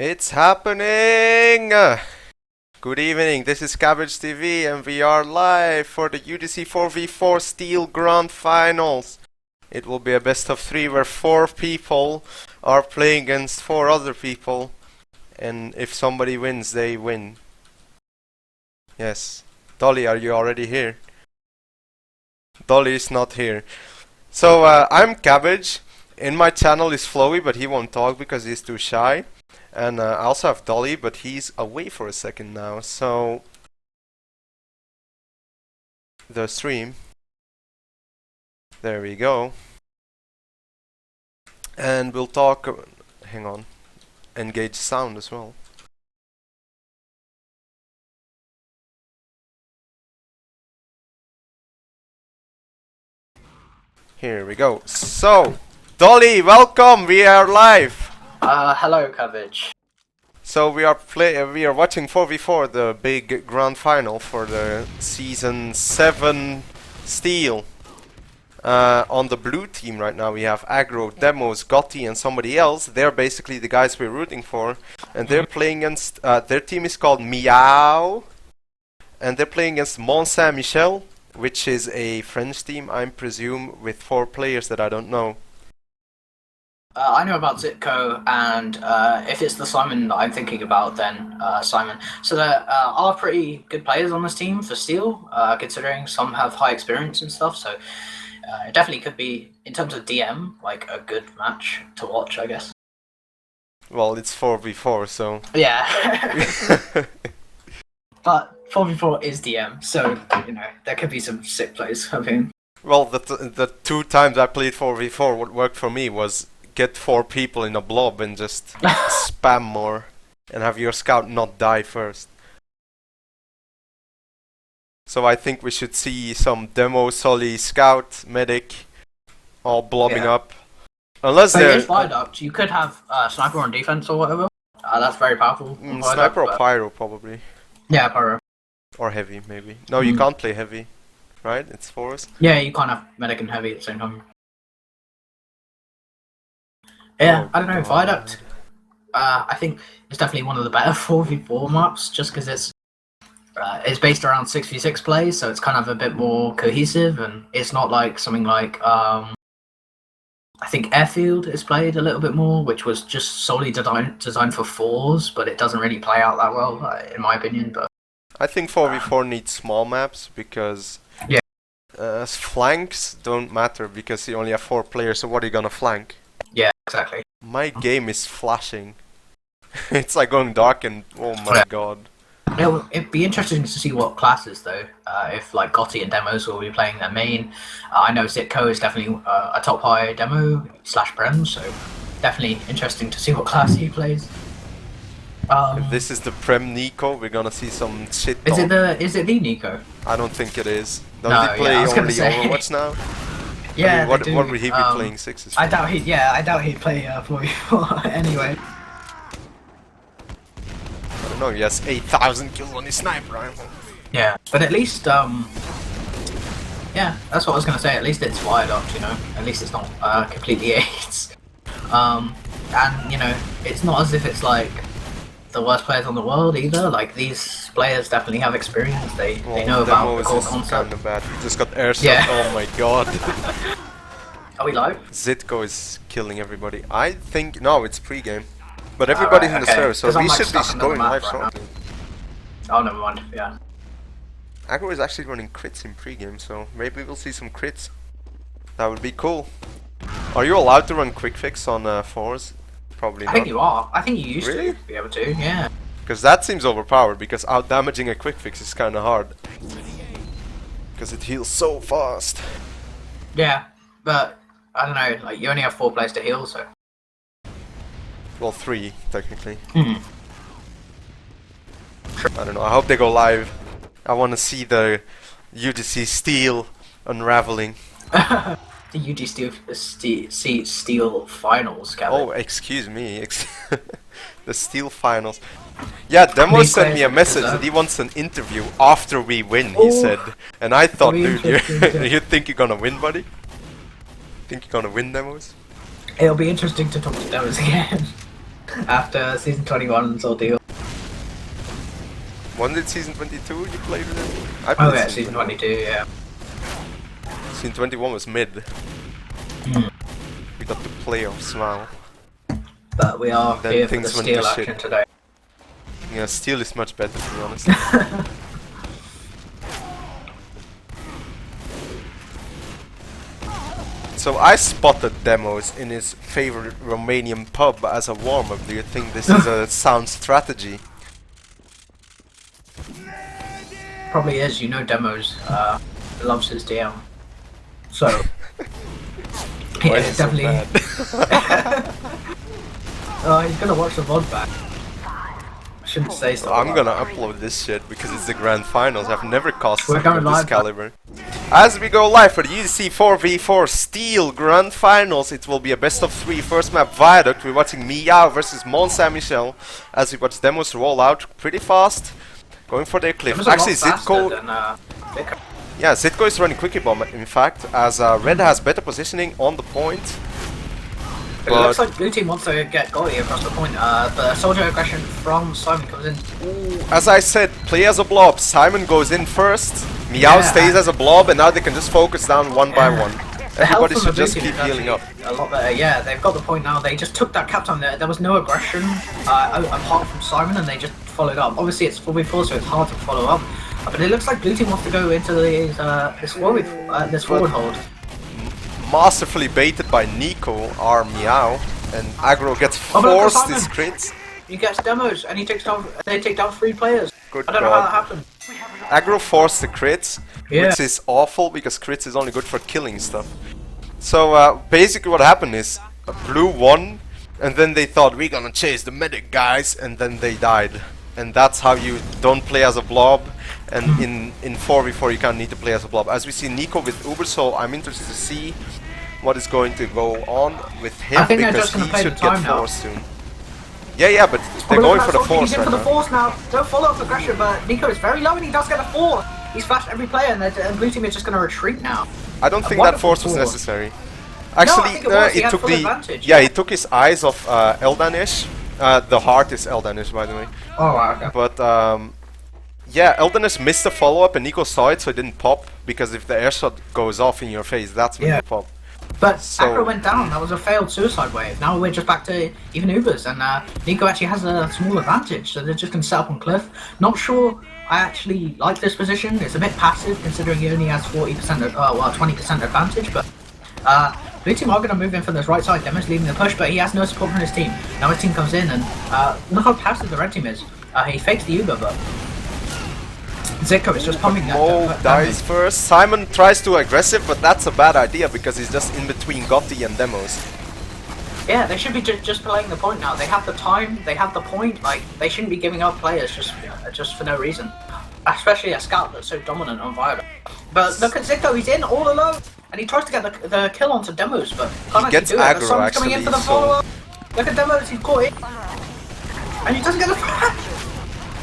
It's happening! Good evening, this is Cabbage TV and we are live for the UGC 4v4 Steel Grand Finals. It will be a best of 3 where 4 people are playing against 4 other people, and if somebody wins, they win. Yes. Dolly, are you already here? Dolly is not here. So I'm Cabbage. In my channel is Flowy, but he won't talk because he's too shy. And I also have Dolly, but he's away for a second now. So the stream. There we go. And we'll talk. Hang on. Engage sound as well. Here we go. So, Dolly, welcome. We are live. Hello, Cabbage. So we are watching 4v4, the big grand final for the season 7 Steel. On the blue team right now we have Aggro, Demos, Gotti and somebody else. They're basically the guys we're rooting for. And they're playing against, their team is called Miawww. And they're playing against Sein, Michel, which is a French team, I presume, with 4 players that I don't know. I know about Zitko, and if it's the Simon that I'm thinking about, then Simon. So there are pretty good players on this team for Steel, considering some have high experience and stuff, so it definitely could be, in terms of DM, like a good match to watch, I guess. Well, it's 4v4, so... Yeah. But 4v4 is DM, so, you know, there could be some sick plays, I mean. Well, the 2 times I played 4v4, what worked for me was get 4 people in a blob and just spam more and have your scout not die first. So I think we should see some demo, Solly, scout, medic all blobbing up. Unless there's viaduct, you could have sniper on defense or whatever. That's very powerful. Sniper or pyro probably. Yeah, pyro. Or heavy maybe. No, you can't play heavy, right? It's forest. Yeah, you can't have medic and heavy at the same time. Yeah, I don't know, viaduct. I think it's definitely one of the better 4v4 maps, just because it's based around 6v6 plays, so it's kind of a bit more cohesive, and it's not like something like I think Airfield is played a little bit more, which was just solely designed for 4s, but it doesn't really play out that well, in my opinion. But I think 4v4 needs small maps because flanks don't matter because you only have 4 players. So what are you gonna flank? Yeah, exactly. My game is flashing. It's like going dark and oh my god. It'd be interesting to see what classes though. If like Gotti and Demos will be playing their main. I know Zitko is definitely a top high demo / Prem, so definitely interesting to see what class he plays. If this is the Prem Nico, we're gonna see some shit. Is it the Nico? I don't think it is. Does he play only Overwatch now? Yeah, I mean, what would he be playing 6s? I doubt he'd play 4v4 anyway. I don't know, he has 8,000 kills on his sniper rifle. Yeah, but at least, yeah, that's what I was gonna say, at least it's viaduct, you know? At least it's not, completely AIDS. And, you know, it's not as if it's like the worst players on the world either, like these players definitely have experience, they know about the core concept. Kinda bad. We just got airsoft, oh my god. Are we live? Zitko is killing everybody. I think, no, it's pre-game. But everybody's in the server, so we should be going live shortly. Oh, never mind, yeah. Aggro is actually running crits in pre-game, so maybe we'll see some crits. That would be cool. Are you allowed to run quick fix on 4s? Probably not. I think you are. I think you used to be able to, yeah. Because that seems overpowered, because out-damaging a quick fix is kinda hard. Because it heals so fast. Yeah, but I don't know, like you only have 4 players to heal, so... Well, 3, technically. I don't know, I hope they go live. I want to see the UGC Steel unraveling. The UGC Steel Finals, Gavin. Oh, excuse me. The Steel Finals. Yeah, Demo sent me a message that he wants an interview after we win, he said. And I thought, dude, you think you're gonna win, buddy? Think you're gonna win, Demos? It'll be interesting to talk to Demos again. After season 21's ordeal. When did season 22 you played with it? I Oh played yeah, season 22, yeah. Season 21 was mid. We got the playoffs now. But we are Then here for the things went steel to action shit. today. Yeah, steel is much better to be honest. So I spotted Demos in his favorite Romanian pub as a warm-up. Do you think this is a sound strategy? Probably is, you know Demos loves his DM. So Why yeah, is it so definitely bad? he's gonna watch the VOD back. I shouldn't say so. I'm gonna upload this shit because it's the grand finals. I've never cast We're something going of this live, caliber. As we go live for the UGC 4v4 Steel Grand Finals, it will be a best of 3 first map Viaduct. We're watching Miawww versus Michel as we watch Demos roll out pretty fast, going for their cliff. Actually, Zitko. Yeah, Zitko is running Quickie Bomb in fact, as Red has better positioning on the point. It looks like blue team wants to get Dolly across the point. The soldier aggression from Simon comes in. Ooh, as I said, play as a blob. Simon goes in first. Miawww stays as a blob, and now they can just focus down one by one. Everybody should just keep healing up. A lot better. Yeah, they've got the point now. They just took that cap on there. There was no aggression apart from Simon, and they just followed up. Obviously, it's 4v4, so it's hard to follow up. But it looks like blue team wants to go into this forward hold. Masterfully baited by Nico, our Miawww, and Aggro gets forced his crits. He gets Demos, and he takes down. They take down 3 players. Good I don't know how that happened. Aggro forced the crits, Yeah. which is awful because crits is only good for killing stuff. So basically what happened is blue won, and then they thought we're gonna chase the medic guys, and then they died. And that's how you don't play as a blob. And in 4v4 you can't need to play as a blob. As we see Nico with Uber, so I'm interested to see what is going to go on with him because he should get forced soon. Yeah, but they're going for the force right now. The force now. Don't follow up aggression, but Nico is very low and he does get a force. He's flashed every player, and blue team is just going to retreat now. I don't think that force was necessary. Actually, he took advantage. Yeah, he took his eyes off Eldanish. The heart is Eldanish, by the way. Oh, wow, okay. But yeah, Eldanish missed the follow-up and Nico saw it, so it didn't pop. Because if the air shot goes off in your face, that's when you pop. But Aggro went down. That was a failed suicide wave. Now we're just back to even Ubers, and Nico actually has a small advantage, so they're just going to set up on cliff. Not sure I actually like this position. It's a bit passive considering he only has 40%, 20% advantage, but blue team are going to move in for this right side. Demo's leading the push, but he has no support from his team. Now his team comes in, and look how passive the red team is. He fakes the Uber, but Zitko is just pumping that. Dies first. Simon tries to aggressive, but that's a bad idea because he's just in between Gotti and Demos. Yeah, they should be just playing the point now. They have the time, they have the point. Like, they shouldn't be giving up players just for no reason. Especially a scout that's so dominant on Viaduct. But look at Zitko, he's in all alone, and he tries to get the kill onto Demos, but can't he gets do it. aggro The coming in for the follow-up. Look at Demos, he's caught in, and he doesn't get the flash.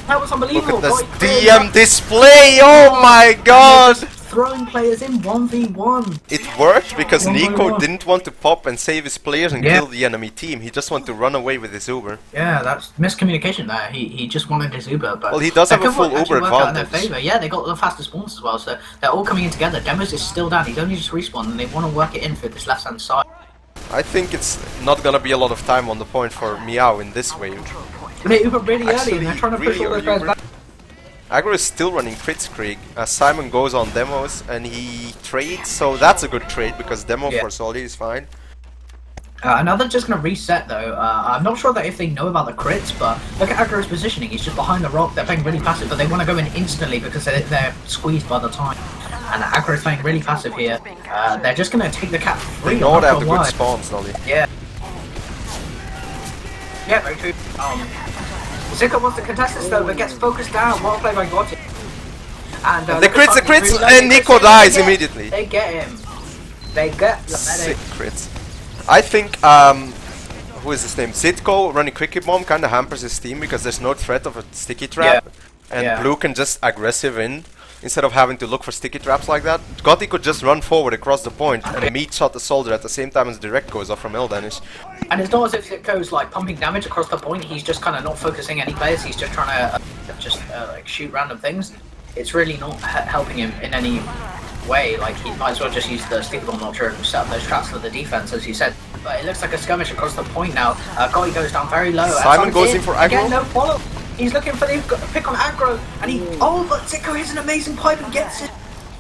That was unbelievable. Look at this DM display, oh my god! Throwing players in 1v1. It worked because Nico didn't want to pop and save his players and kill the enemy team. He just wanted to run away with his Uber. Yeah, that's miscommunication there. He just wanted his Uber, but well, he does have a full Uber advantage. Yeah, they got the fastest spawns as well, so they're all coming in together. Demos is still down. He's only just respawned, and they want to work it in for this left-hand side. I think it's not gonna be a lot of time on the point for Miawww in this wave. They Uber really early, and they're trying to push all their players back. Aggro is still running Kritzkrieg as Simon goes on Demos and he trades, so that's a good trade because Demo for Solly is fine. Now they're just going to reset though. I'm not sure that if they know about the crits, but look at Aggro's positioning. He's just behind the rock. They're playing really passive, but they want to go in instantly because they're squeezed by the time. And Aggro's playing really passive here. They're just going to take the cap free. They know they have the good spawns, Dolly. Yeah. Yeah, very true. Zitko wants to contest this though, but gets focused down. Well played by Gotti. And the crits, and Nico dies immediately. They get him. They get the medic. Sick crits. I think, who is his name? Zitko running Quickie Bomb kind of hampers his team because there's no threat of a sticky trap. And Blue can just aggressive in. instead of having to look for sticky traps like that. Gotti could just run forward across the point and meat shot the soldier at the same time as the direct goes off from Eldanish. And it's not as if it goes like pumping damage across the point. He's just kind of not focusing any players. He's just trying to like shoot random things. It's really not helping him in any way. Like he might as well just use the sticky bomb launcher and set up those traps for the defense, as you said. But it looks like a skirmish across the point now. Gotti goes down very low. Simon goes in for aggro. Again, no follow. He's looking for the pick on aggro, and but Zico hits an amazing pipe and gets it.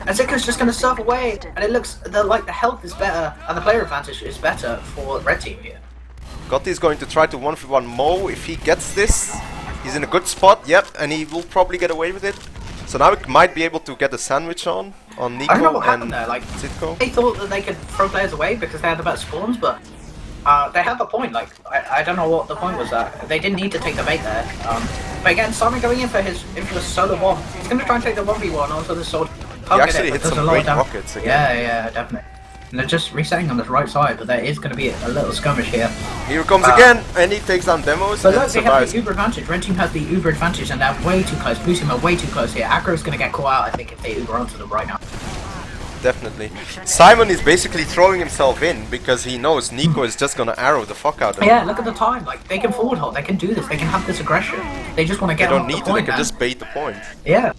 And Zico's just going to surf away, and it looks like the health is better and the player advantage is better for red team here. Gotti is going to try to 1v1 Mo. If he gets this, he's in a good spot. Yep, and he will probably get away with it. So now he might be able to get a sandwich on Nico I don't know what and happened there. Like Zitko. they thought that they could throw players away because they had the better spawns, but they had the point. Like I don't know what the point was there. They didn't need to take the bait there. But again, Simon going in for his infamous solo bomb. He's going to try and take the 1v1 onto the sword. He actually hit some great rockets again. Yeah, definitely. And they're just resetting on the right side, but there is going to be a little skirmish here. Here comes again, and he takes down demos. But look, they have the Uber advantage. Red team has the Uber advantage, and they're way too close. Blue team are way too close here. Aggro's going to get caught out, I think, if they Uber onto them right now. Definitely. Simon is basically throwing himself in because he knows Nico is just going to arrow the fuck out of him. Yeah, look at the time. Like, they can forward hold. They can do this. They can have this aggression. They just want to get on the point. They don't need to. They can just bait the point. Yeah.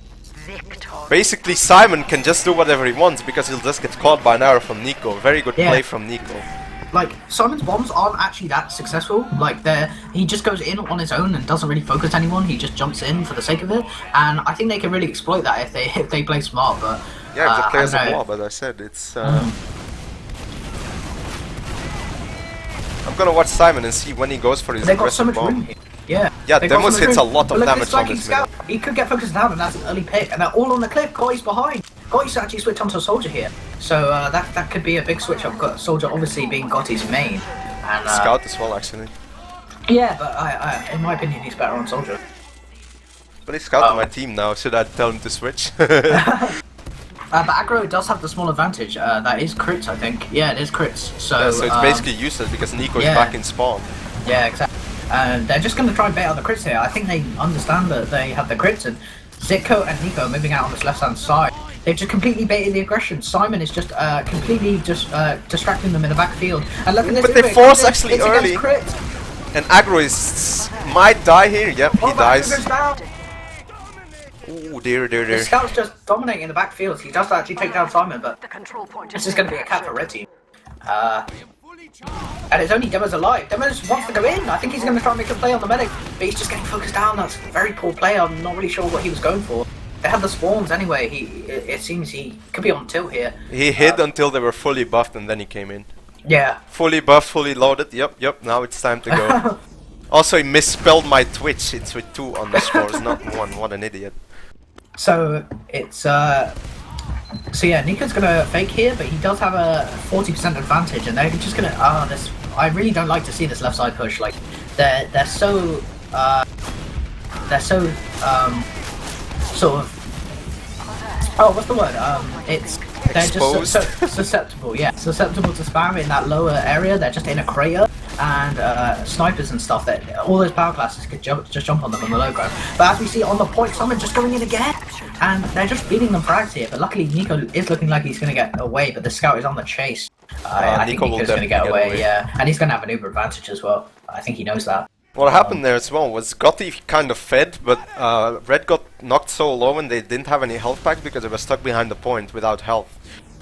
Basically, Simon can just do whatever he wants because he'll just get caught by an arrow from Nico. Very good play from Nico. Like, Simon's bombs aren't actually that successful. Like, he just goes in on his own and doesn't really focus anyone. He just jumps in for the sake of it. And I think they can really exploit that if they play smart. But yeah, if the players are more, but I said it's. I'm gonna watch Simon and see when he goes for his aggressive bomb. Yeah, Demos hits a lot of damage on this scout. He could get focused down, and that's an early pick. And they're all on the cliff. Gotti's behind. Gotti's actually switched onto a soldier here, so that could be a big switch up. Got soldier obviously being Gotti's main, and scout as well actually. Yeah, but I in my opinion, he's better on soldier. But he's scout on my team now. Should I tell him to switch? But aggro does have the small advantage. That is crits, I think. Yeah, it is crits. So it's basically useless because Nico is back in spawn. Yeah, exactly. They're just going to try and bait out the crits here. I think they understand that they have the crits, and Zitko and Nico are moving out on this left-hand side. They've just completely baited the aggression. Simon is just completely just distracting them in the backfield. And look at this. But they force actually early. And aggro might die here. Yep, he dies. Ooh, dear. The scout's just dominating the backfield. He does actually take down Simon, but this is going to be a cap for red team. And it's only Demos alive. Demos wants to go in. I think he's going to try and make a play on the medic, but he's just getting focused down. That's a very poor play. I'm not really sure what he was going for. They had the spawns anyway. It seems he could be on tilt here. He hid until they were fully buffed and then he came in. Yeah. Fully buffed, fully loaded. Yep. Now it's time to go. Also, he misspelled my Twitch. It's with 2 underscores, not 1. What an idiot. So it's So yeah, Nico's gonna fake here, but he does have a 40% advantage, and they're just gonna. I really don't like to see this left side push. Like, they're so sort of. Oh, what's the word? They're exposed. just so susceptible. Yeah, susceptible to spam in that lower area. They're just in a crater, and snipers and stuff. That all those power classes could just jump on them on the low ground. But as we see on the point, someone just going in again, and they're just feeding them frags here. But luckily, Nico is looking like he's going to get away. But the scout is on the chase. I think Nico's going to get away. Yeah, and he's going to have an Uber advantage as well. I think he knows that. What happened there as well was Gotti kind of fed, but Red got knocked so low and they didn't have any health pack because they were stuck behind the point without health.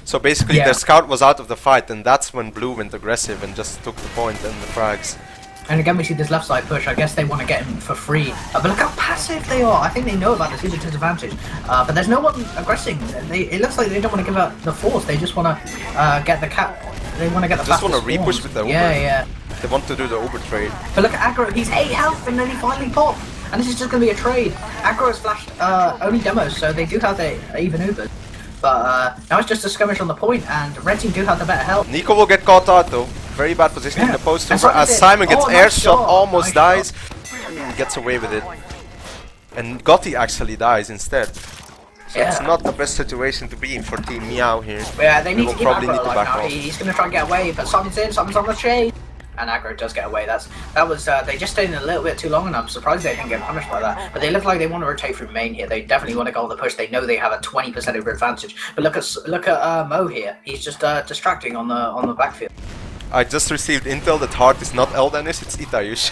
So basically their scout was out of the fight, and that's when Blue went aggressive and just took the point and the frags. And again we see this left side push. I guess they want to get him for free. But look how passive they are. I think they know about this huge disadvantage. But there's no one aggressing. It looks like they don't want to give up the force. They just want to get the cap. They want to get the just want to repush with the Uber. Yeah. They want to do the Uber trade. But look at aggro, he's 8 health and then he finally popped. And this is just going to be a trade. Aggro has flashed only demos, so they do have the even Ubers. But now it's just a skirmish on the point, and red team do have the better health. Nico will get caught out though. Very bad positioning in the post Uber as Simon gets air shot, almost dies. Gets away with it. And Gotti actually dies instead. So it's not the best situation to be in for Team Miawww here. Yeah, they need to keep aggro alive now. He's going to try and get away, but Simon's in, Simon's on the chain. and aggro does get away. That was they just stayed in a little bit too long, and I'm surprised they didn't get punished by that. But they look like they want to rotate through main here. They definitely want to go on the push. They know they have a 20% over advantage. But look at Mo here. He's just distracting on the backfield. I just received intel that hard is not Eldanis, it's Itayush.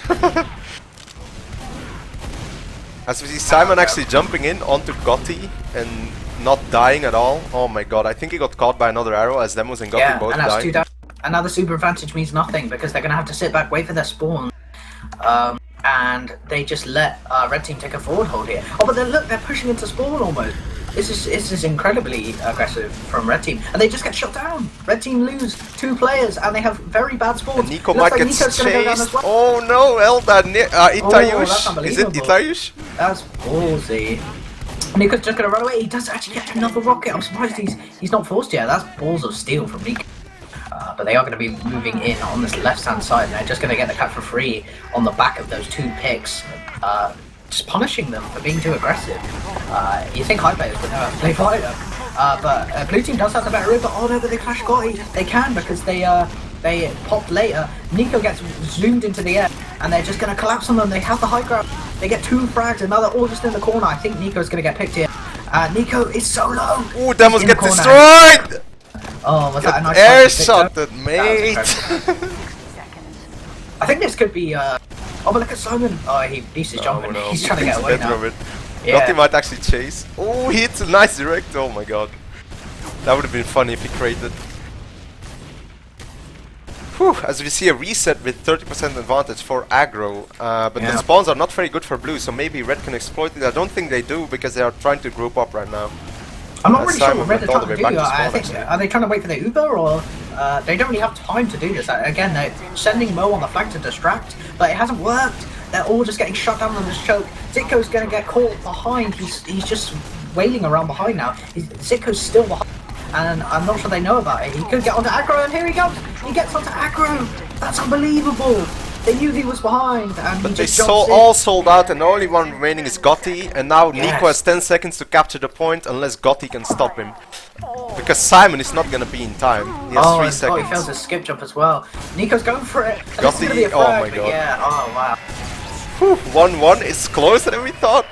As we see Simon actually jumping in onto Gotti and not dying at all. Oh my god, I think he got caught by another arrow as Demos and Gotti both died. Another super advantage means nothing because they're going to have to sit back, wait for their spawn. And they just let Red Team take a forward hold here. Oh, but then look, they're pushing into spawn almost. This is incredibly aggressive from Red Team. And they just get shut down. Red Team lose 2 players and they have very bad spawns. And Nico might get chased. Oh no, Itayush. Is it Itayush? That's ballsy. Nico's just going to run away. He does actually get another rocket. I'm surprised he's not forced yet. That's balls of steel from Nico. But they are going to be moving in on this left-hand side. They're just going to get the cut for free on the back of those 2 picks. Just punishing them for being too aggressive. You think high players would never play fighter. But Blue Team does have the better route. But oh no, but they flash Gotti. They can because they popped later. Nico gets zoomed into the air. And they're just going to collapse on them. They have the high ground. They get 2 frags. And now they're all just in the corner. I think Nico's going to get picked here. Nico is so low. Ooh, Demos get destroyed! Oh, was that a nice air shot that mate? I think this could be oh, but look at Simon. Oh, he's jumping. No. He's trying to get away now. Yeah. Gotti might actually chase. Oh, he hits a nice direct. Oh my god. That would have been funny if he created. Whew, as we see a reset with 30% advantage for aggro, but the spawns are not very good for blue, so maybe red can exploit it. I don't think they do because they are trying to group up right now. I'm not really sure what Red are trying to do. I think, are they trying to wait for the Uber, or they don't really have time to do this? Again, they're sending Mo on the flank to distract, but it hasn't worked. They're all just getting shut down on this choke. Zitko's going to get caught behind. He's just wailing around behind now. Zitko's still behind, and I'm not sure they know about it. He could get onto aggro, and here he goes. He gets onto aggro. That's unbelievable. They knew he was behind, and but he they just jumps in. all sold out, and the only one remaining is Gotti. And now Nico has 10 seconds to capture the point, unless Gotti can stop him. Because Simon is not gonna be in time. He has 3 seconds. He fails his skip jump as well. Nico's going for it. Gotti, oh my god. Yeah, oh wow. 1-1 is closer than we thought.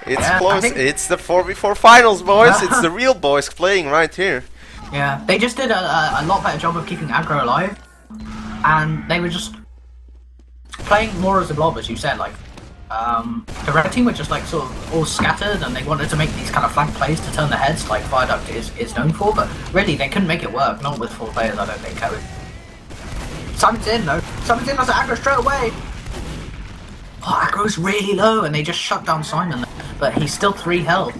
It's close. It's the 4v4 finals, boys. It's the real boys playing right here. Yeah, they just did a lot better job of keeping aggro alive, and they were just playing more as a blob, as you said. Like the red team were just like sort of all scattered, and they wanted to make these kind of flank plays to turn the heads, like Viaduct is known for. But really, they couldn't make it work. Not with 4 players, I don't think. Simon's in though. Simon's in as aggro straight away. Oh, aggro's really low, and they just shut down Simon. But he's still 3 health.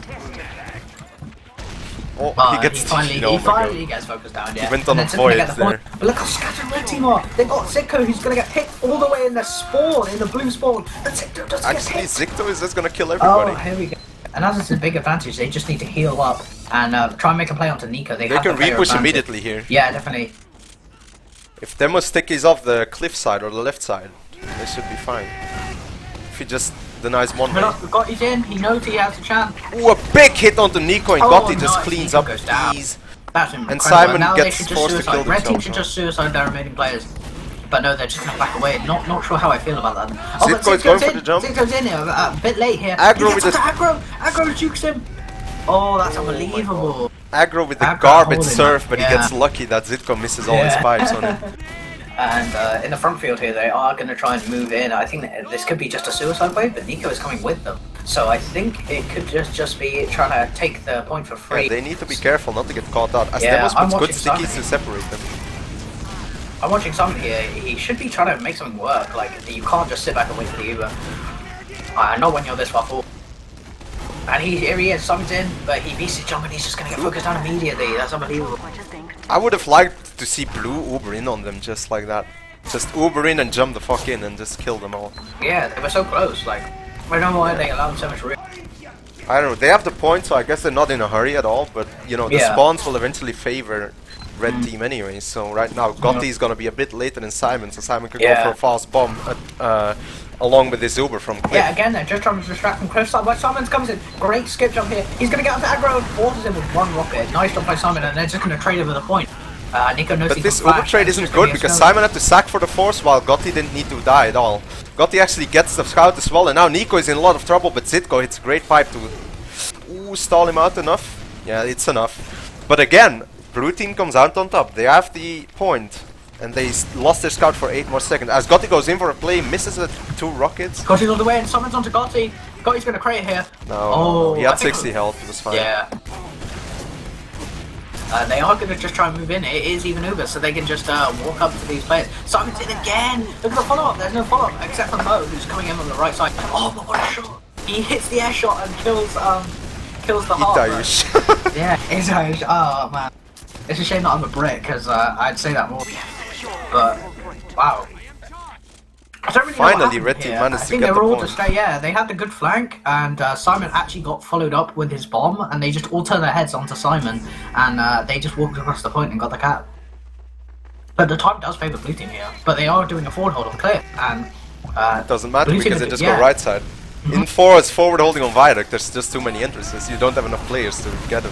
Oh, he finally gets focused down, yeah. He went on a void there. But look how scattered red team are. They've got Zitko who's going to get picked all the way in the spawn, in the blue spawn. And Zitko doesn't actually, Zitko is just going to kill everybody. Oh, here we go. And as it's a big advantage, they just need to heal up and try and make a play onto Nico. They can re-push immediately here. Yeah, definitely. If Demos stick is off the cliff side or the left side, they should be fine. If he just denies one way. Gotti's in, he knows he has a chance. Ooh, a big hit onto Nico, and Gotti just cleans up with ease. That's incredible. And Simon now gets forced to kill Red team should just suicide their remaining players. But no, they're just gonna back away. Not sure how I feel about that. Oh, Zitko is going for the jump. Zitko's in here, a bit late here. Aggro with the aggro jukes him. Oh, that's unbelievable. Aggro with the garbage surf, but he gets lucky that Zitko misses all his pipes on him. And in the front field here, they are going to try and move in. I think that this could be just a suicide wave, but Nico is coming with them. So I think it could just be trying to take the point for free. Yeah, they need to be careful not to get caught out. As Demos puts good stickies to separate them. I'm watching Simon here. He should be trying to make something work. Like, you can't just sit back and wait for the Uber. Not when you're this far forward. And here he is, Simon's in, but he beats his jump and he's just going to get focused down immediately. That's unbelievable. I would have liked to see blue Uber in on them just like that. Just Uber in and jump the fuck in and just kill them all. Yeah, they were so close. Like, I don't know why they allowed so much risk. I don't know, they have the point, so I guess they're not in a hurry at all, but you know, the spawns will eventually favor red team anyway, so right now Gotti is gonna be a bit later than Simon, so Simon could go for a fast bomb along with this Uber from Cliff. Yeah, again, they're just trying to distract from Cliff side, but Simon comes in, great skip jump here, he's gonna get onto aggro and forces him with 1 rocket. Nice jump by Simon, and they're just gonna trade over the point. Nico knows But he this can flash, Uber trade and it's isn't just gonna good be a because snow. Simon had to sack for the force while Gotti didn't need to die at all. Gotti actually gets the scout as well, and now Nico is in a lot of trouble, but Zitko hits a great pipe to stall him out enough. Yeah, it's enough. But again, blue team comes out on top. They have the point, and they lost their scout for 8 more seconds. As Gotti goes in for a play, misses it 2 rockets. Gotti's all the way and Simon's onto Gotti. Gotti's gonna create here. No, he I had think 60 health, it was fine. Yeah. They are going to just try and move in. It is even Uber, so they can just walk up to these players. Simon's in again! Look at the follow-up. There's no follow-up except for Mo, who's coming in on the right side. Oh, but what a shot! He hits the air shot and kills the heart. Itayish. Yeah, Itayish. Oh, man. It's a shame that I'm a Brit, because I'd say that more. But, wow. I don't really know what Finally, happened Red team here. managed I to think get they the were all point. just yeah, they had the good flank, and Simon actually got followed up with his bomb, and they just all turned their heads onto Simon, and they just walked across the point and got the cap. But the time does favour blue team here, but they are doing a forward hold on clear, and It doesn't matter blue team because they is- just yeah. go right side. In 4, it's forward holding on viaduct. There's just too many entrances. You don't have enough players to get them.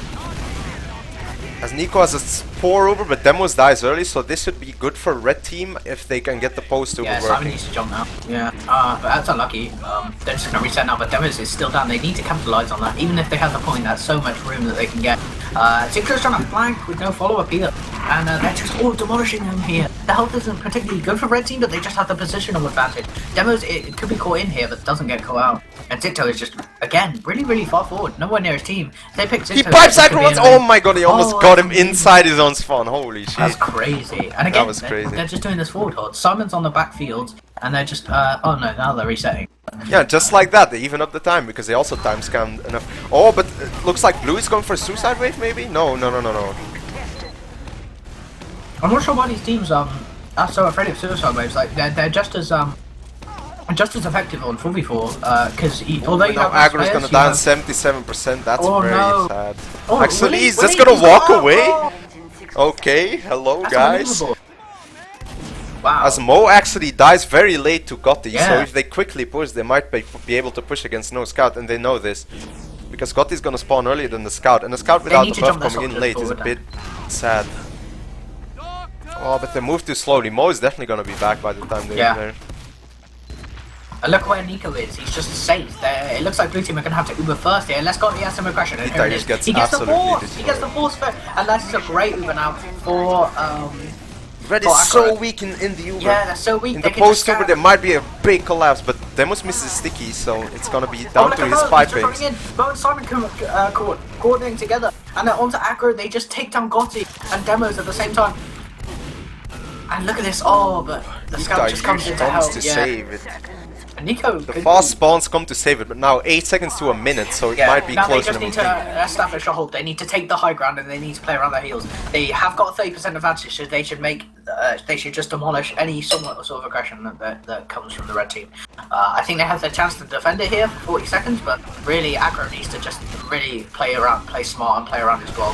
As Nico has a poor Uber, but Demos dies early, so this should be good for red team if they can get the post Uber Yeah, Simon working. needs to jump now. Yeah, but that's unlucky. They're just gonna reset now, but Demos is still down. They need to capitalize on that. Even if they have the point, that's so much room that they can get. Ziggler's trying to flank with no follow-up either. And they're just all demolishing him here. The health isn't particularly good for red team, but they just have the positional advantage. Demos, it could be caught in here, but doesn't get caught out. And Zicto is just, again, really, really far forward. Nowhere near his team. They pick Zicto. He pipes aggro once! Oh my god, he almost got him inside his own spawn. Holy shit. That's crazy. And again, That was crazy. They're just doing this forward hold. Simon's on the backfield, and they're just, oh no, now they're resetting. Yeah, just like that, they even up the time because they also time scammed enough. Oh, but it looks like blue is going for a suicide wave maybe? No. I'm not sure why these teams are so afraid of suicide waves. Like they're just as effective on 4v4 because although you Now have aggro's gonna down 77%, that's Oh, very no. sad. Oh, Actually, really? he's just Really? gonna walk Oh, away? oh. Okay, hello That's guys. unbelievable. Wow. As Mo actually dies very late to Gotti, so Yeah. if they quickly push, they might be able to push against no scout, and they know this. Because Gotti's gonna spawn earlier than the scout, and the scout without need the to buff jump their coming in soldiers late is a forward bit sad. Oh, but they move too slowly. Mo is definitely gonna be back by the time they're Yeah. there. And look where Nico is. He's just safe. It looks like blue team are gonna have to Uber first here. Let's go. He has some aggression. And here it is. Gets He gets the absolutely force. He gets the force for, and that is a great Uber now for Red Oh, is so accurate. weak in the Uber. yeah, they're so weak. In they the can just post Uber, scam. there might be a big collapse, but Demos misses sticky, so it's gonna be Oh, down look to at his Mo, pipe he's just aims. running in. Mo and Simon coordinating together, and they're onto aggro. They just take down Gotti and Demos at the same time. And look at this. Oh, but the scout just comes in to help. to Yeah. save it. And Nico. The fast spawns come to save it, but now 8 seconds to a minute, so it might be now they closer just than we need think. to establish a hold. They need to take the high ground and they need to play around their heels. They have got a 30% advantage, so they should make. They should just demolish any sort of aggression that comes from the red team. I think they have their chance to defend it here for 40 seconds, but really aggro needs to just really play around, play smart, and play around as well.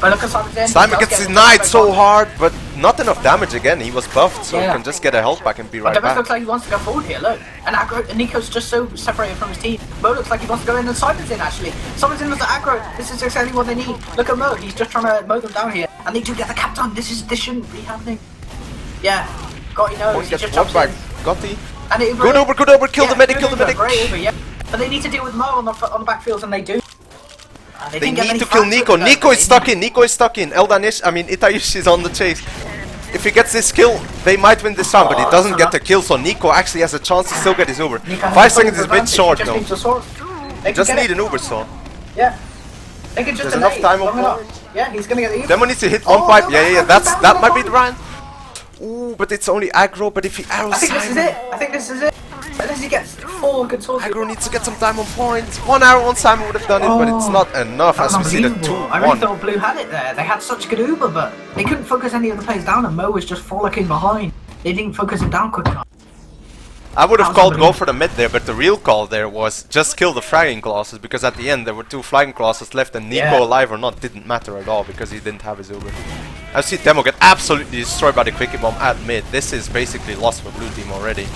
But look at Simon's in. Simon He does gets get denied the so first hard, but not enough damage again. He was buffed, so he Yeah. can just get a health back and be But right Demos back. looks like he wants to go forward here, look. And aggro, and Nico's just so separated from his team. Mo looks like he wants to go in, and Simon's in actually. Simon's in with the aggro. This is exactly what they need. Look at Mo, he's just trying to mow them down here. And they do get the cap done. This shouldn't be happening. Yeah. Gotti knows, Oh, he he just gets jumps one back. in. Gotti. And it Good over, kill the medic, kill the medic. Great Uber, yeah. But they need to deal with Mo on the backfield, and they do. They didn't get need many to kill frags Nico. with that, Nico but is they stuck need- in. Nico is stuck in. Itayish is on the chase. If he gets this kill, they might win this round, but he Oh, doesn't that's get the kill, so Nico actually has a chance to still get his Uber. Nico has 5 the seconds is a bit advantage, short he just though. needs a sword. They can Just get need it. an Uber saw. Yeah. They can just There's enough delay time on long enough. board. Yeah, he's gonna get the Uber. Demo needs to hit Oh, one pipe. no, Yeah, that's that might be the round. Ooh, but it's only aggro, but if he arrows I think this is Simon, it. I think this is it. Unless he gets 4 good swords. aggro needs to get some time on point. 1 arrow on Simon would have done it, but it's Oh, not enough That's as we see the unbelievable. I really 2-1. thought Blue had it there. They had such good Uber, but they couldn't focus any of the players down, and Mo was just frolicking behind. They didn't focus him down quick enough. I would have That was called go unbelievable. for the mid there, but the real call there was just kill the fragging classes, because at the end there were 2 flagging classes left, and Nico Yeah. alive or not didn't matter at all because he didn't have his Uber. I see Demo get absolutely destroyed by the quickie bomb at mid. This is basically lost for blue team already.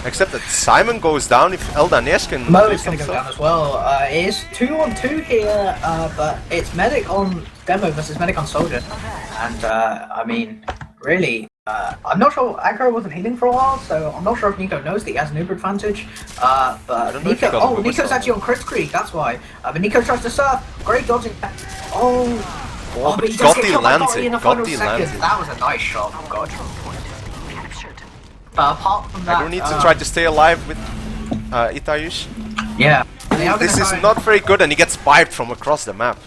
Except that Simon goes down if Eldanesh can. Mo is going to go down as well. It is 2-on-2 here, but it's medic on demo versus medic on soldier. And I mean, really, I'm not sure. Aggro wasn't healing for a while, so I'm not sure if Nico knows that he has an uber advantage. But Nico, Nico's actually on Chris Creek, that's why. But Nico tries to surf. Great dodging. Oh, but he does get killed by Dolly in the final second. That was a nice shot from God. But apart from that, I don't need to try to stay alive with Itayush. Yeah. This is not very good, and he gets piped from across the map.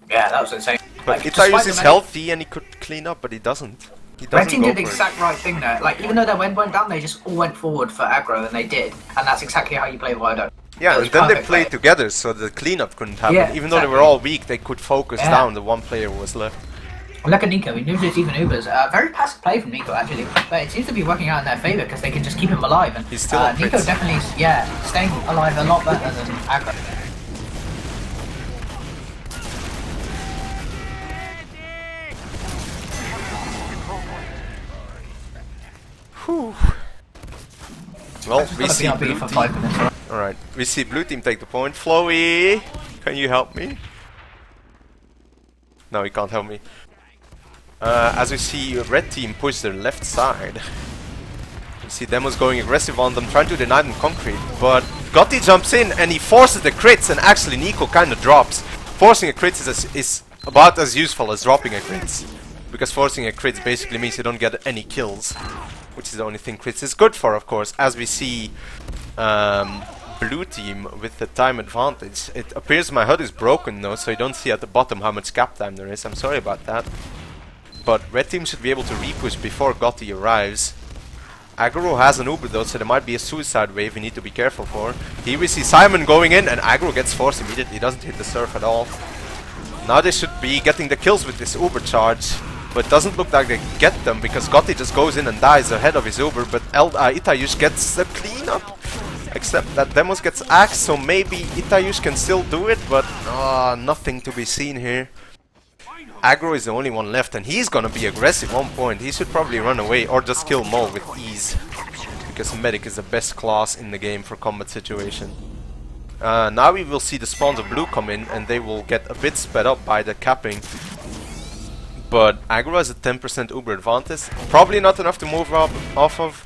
Yeah, that was insane. But like, Itayush is healthy and he could clean up, but he doesn't. Red team did the exact right thing there. Like, even though their win went down, they just all went forward for aggro, and they did. And that's exactly how you play viaduct. Yeah, and then they played together, so the cleanup couldn't happen. Yeah, even though they were all weak, they could focus down the one player who was left. Look at Nico, he knows it's even Ubers. Very passive play from Nico, actually. But it seems to be working out in their favour, because they can just keep him alive. And he's still Nico definitely, staying alive a lot better than aggro. Whew. Well, we see blue team. Alright, we see blue team take the point. Flowy, can you help me? No, he can't help me. As we see red team push their left side. You see Demos going aggressive on them, trying to deny them concrete. But Gotti jumps in and he forces the crits, and actually Nico kind of drops. Forcing a crit is about as useful as dropping a crit. Because forcing a crit basically means you don't get any kills. Which is the only thing crits is good for, of course. As we see blue team with the time advantage. It appears my HUD is broken though, so you don't see at the bottom how much cap time there is. I'm sorry about that. But red team should be able to repush before Gotti arrives. Aggro has an Uber though, so there might be a suicide wave we need to be careful for. Here we see Simon going in, and Aggro gets forced immediately. He doesn't hit the surf at all. Now they should be getting the kills with this Uber charge. But it doesn't look like they get them, because Gotti just goes in and dies ahead of his Uber. But Itayush gets the cleanup. Except that Demos gets axed, so maybe Itayush can still do it, but nothing to be seen here. Aggro is the only one left, and he's gonna be aggressive on point. He should probably run away or just kill Mo with ease, because Medic is the best class in the game for combat situation. Now we will see the spawns of blue come in, and they will get a bit sped up by the capping. But Aggro has a 10% Uber advantage, probably not enough to move up off of,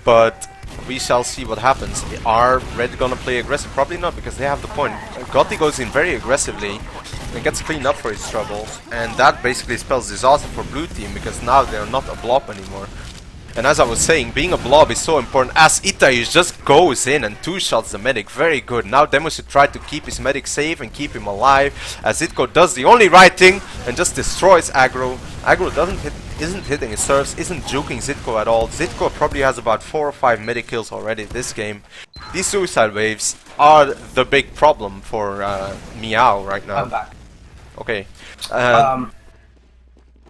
but we shall see what happens. Are Red gonna play aggressive? Probably not, because they have the point. Gotti goes in very aggressively and gets cleaned up for his trouble, and that basically spells disaster for blue team, because now they're not a blob anymore. And as I was saying, being a blob is so important, as Itayush just goes in and two-shots the medic. Very good. Now Demo should try to keep his medic safe and keep him alive, as Zitko does the only right thing and just destroys Aggro. Aggro isn't hitting his serves, isn't juking Zitko at all. Zitko probably has about 4 or 5 medic kills already this game. These suicide waves are the big problem for Miawww right now. I'm back. Okay.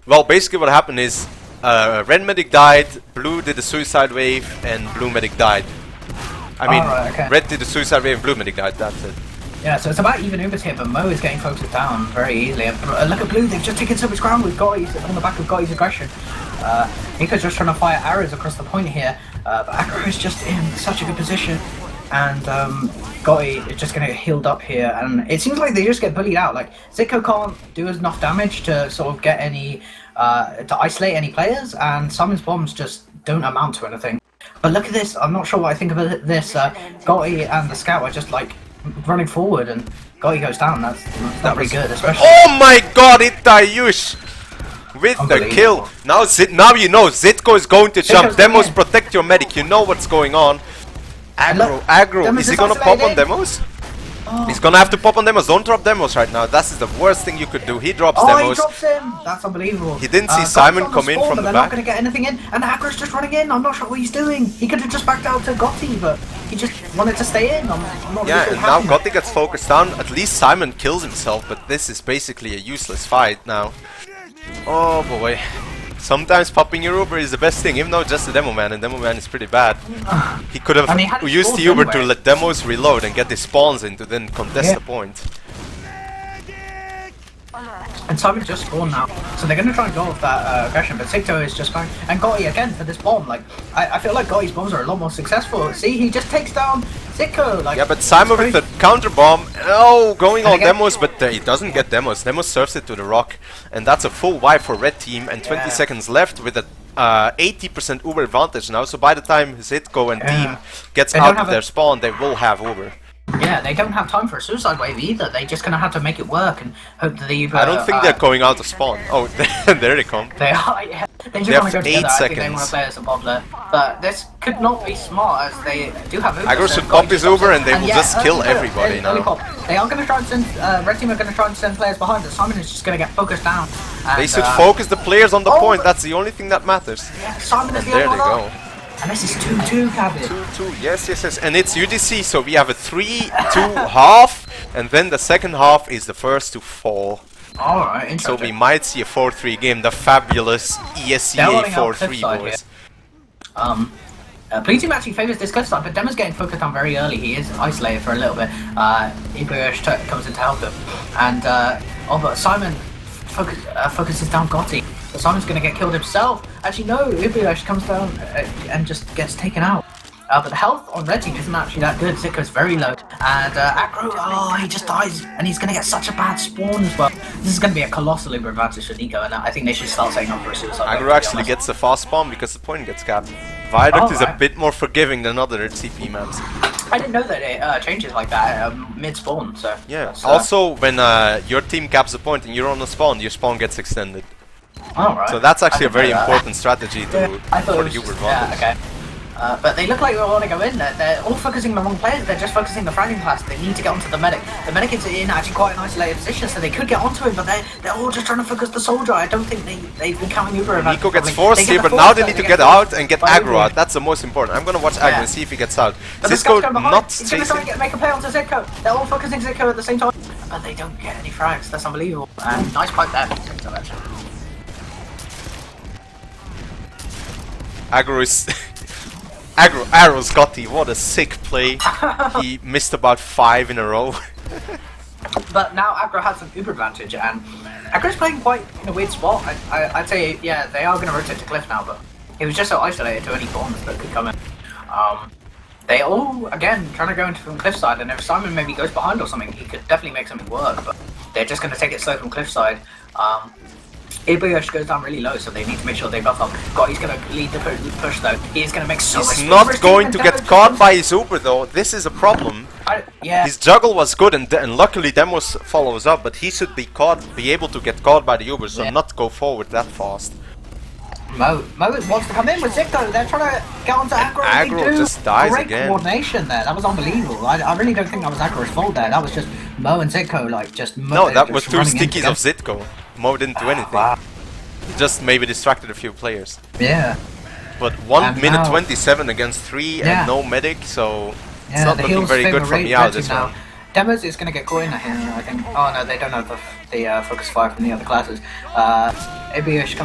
Well, basically what happened is red medic died, blue did the suicide wave, and blue medic died. I mean, red did the suicide wave and blue medic died, that's it. Yeah, so it's about even Ubers here, but Mo is getting focused down very easily. Look at blue, they've just taken so much ground with Gotti's on the back of Gotti's aggression. Nico's just trying to fire arrows across the point here, but Aggro is just in such a good position. And Gotti is just going to get healed up here, and it seems like they just get bullied out. Like, Zitko can't do enough damage to sort of get any, to isolate any players, and Simon's bombs just don't amount to anything. But look at this, I'm not sure what I think of this. Gotti and the scout are just like running forward, and Gotti goes down. That's not pretty good, especially. Oh my god, Itayush! With the kill. Now you know Zitko is going to jump. Demos, protect your medic, you know what's going on. Aggro, is he gonna pop on Demos? Oh. He's gonna have to pop on Demos. Don't drop Demos right now. That's the worst thing you could do. He drops Demos. He drops him. That's unbelievable. He didn't see Simon come in from the back. They're not gonna get anything in, and Aggro's just running in. I'm not sure what he's doing. He could have just backed out to Gotti, but he just wanted to stay in. I'm not yeah, really and now Gotti gets focused down. At least Simon kills himself, but this is basically a useless fight now. Oh boy. Sometimes popping your Uber is the best thing, even though just a demo man, and demo man is pretty bad. He could have used the Uber to let Demos reload and get the spawns in to then contest the point. And Simon just spawned now, so they're going to try and go off that aggression, but Sicto is just going. And Gotti again for this bomb. Like, I feel like Gotti's bombs are a lot more successful. See, he just takes down Sicto. Like, yeah, but Simon with the counter bomb, going on Demos, but he doesn't get Demos. Demos serves it to the rock, and that's a full wipe for red team, and 20 seconds left with a 80% Uber advantage now, so by the time Zitko and team gets out of their spawn, they will have Uber. Yeah, they don't have time for a suicide wave either. They're just gonna have to make it work and hope that the Uber. I don't think they're going out of spawn. Oh, there they come. They are. Yeah, they just want to go together. I think they want to play as a bobbler, but this could not be smart as they do have Uber. Aggro should pop his Uber and they will just kill everybody now. They are going to try and send. Red team are going to try and send players behind, but Simon is just going to get focused down. And, they should focus the players on the point. That's the only thing that matters. Yeah, Simon is the there they go. And this is 2-2, Cabin. 2-2, yes. And it's UGC, so we have a 3-2 half, and then the second half is the first to fall. Alright, interesting. So we might see a 4-3 game, the fabulous ESCA 4-3 boys. Blue team actually favours this cliff side, but Demo's getting focused on very early. He is isolated for a little bit. Ibush comes in to help him. And, but Simon focuses down Gotti. So Simon's going to get killed himself. Actually, no, Ibush comes down and just gets taken out. But the health on red team isn't actually that good. Zitko's very low. And Aggro, he just dies. And he's going to get such a bad spawn as well. This is going to be a colossal Uber advantage for Nico. And I think they should start setting up for a suicide. Aggro actually gets a fast spawn because the point gets capped. Viaduct is a bit more forgiving than other CP maps. I didn't know that it changes like that mid-spawn. So yeah. Also, when your team caps the point and you're on the spawn, your spawn gets extended. Right. So that's actually a very important strategy for the Uber advantage. Yeah, okay. But they look like they want to go in. They're all focusing the wrong players. They're just focusing the fragging class. They need to get onto the medic. The medic is in actually quite an isolated position, so they could get onto him. But they're all just trying to focus the soldier. I don't think they've been counting Uber. Nico gets forced here, but now they need to get out and get Aggro out. That's the most important. I'm gonna watch Aggro and see if he gets out. Zitko not chasing. He's gonna try and make a play onto Zitko. They're all focusing Zitko at the same time, but they don't get any frags. That's unbelievable. And nice pipe there. Aggro is Arrow's Gotti, what a sick play. He missed about 5 in a row. But now Aggro has an Uber advantage, and Aggro's playing quite in a weird spot. I'd say, yeah, they are going to rotate to Cliff now, but he was just so isolated to any bombs that could come in. They all, again, trying to go into from Cliffside, and if Simon maybe goes behind or something, he could definitely make something work, but they're just going to take it slow from Cliffside. Ibush goes down really low, so they need to make sure they buff up. He's going to lead the push though. He's going to make so much. He's not going to get caught by his Uber though. This is a problem. Yeah. His juggle was good, and luckily Demos follows up, but he should be able to get caught by the Uber, so not go forward that fast. Mo wants to come in with Zitko. They're trying to get onto Aggro. Aggro just dies Great again. Coordination there. That was unbelievable. I really don't think that was Aggro's fault there. That was just Mo and Zitko, like, just... No, that was 2 stickies of Zitko. Mo didn't do anything. Wow. He just maybe distracted a few players. Yeah. But 1 minute 27 against 3 and no medic, so it's not looking very good for Miawww this round. Demos is going to get caught in here, I think. Oh no, they don't have the focus fire from the other classes. Ibush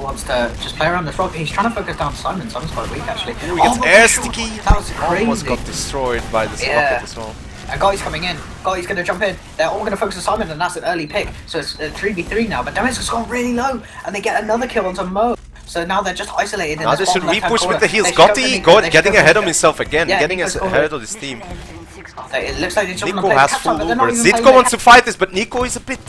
wants to just play around this rock. He's trying to focus down Simon. Simon's quite weak actually. Ooh, he gets air sticky. That was crazy. Almost got destroyed by this rocket as well. And Gotti's coming in. Gotti's going to jump in. They're all going to focus on Simon, and that's an early pick. So it's 3v3 now. But Demos has gone really low, and they get another kill onto Mo. So now they're just isolated. Now they should re-push with the heals. Gotti getting ahead of himself again, getting ahead of his team. It looks like Nico has full Uber. Zitko wants to fight this, but Nico is a bit...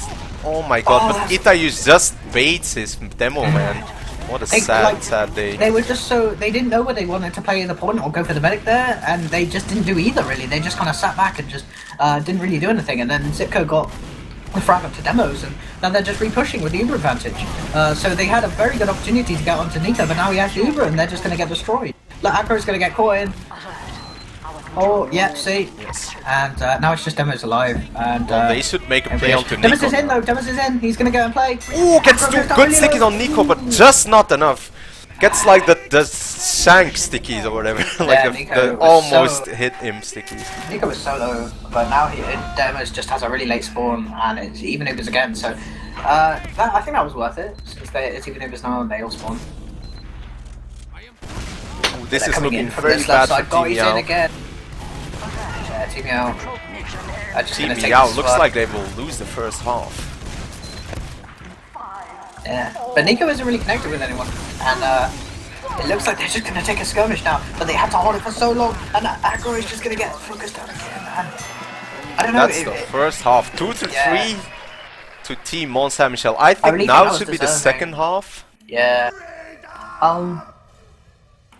Oh my god, but Itayus just baits his demo, man. What a sad day. They were just so... They didn't know whether they wanted to play the point or go for the medic there, and they just didn't do either, really. They just kind of sat back and just didn't really do anything, and then Zitko got the frag up to demos, and now they're just re-pushing with the Uber advantage. So they had a very good opportunity to get onto Nico, but now he has the Uber, and they're just going to get destroyed. Like, Aggro's going to get caught in. Oh, yeah, see? Yes. And now it's just Demos alive. And they should make a play onto Nico. Demos is in though, Demos is in. He's gonna go and play. Ooh, gets 2 good stickies on Nico, but just not enough. Gets like the shank stickies or whatever. Like the almost hit him stickies. Nico was so low, but now Demos just has a really late spawn, and it's even Ubers again. So I think that was worth it, since it's even Ubers now and they all spawn. Ooh, this is looking very bad for Team in again. Team Miawww. Team Miawww looks like they will lose the first half. Yeah, but Nico isn't really connected with anyone, and it looks like they're just gonna take a skirmish now. But they had to hold it for so long, and aggro is just gonna get focused on again. And I don't know. That's the first half. 2-3 to Team Sein Michel. I think really now think should be the second half. Yeah.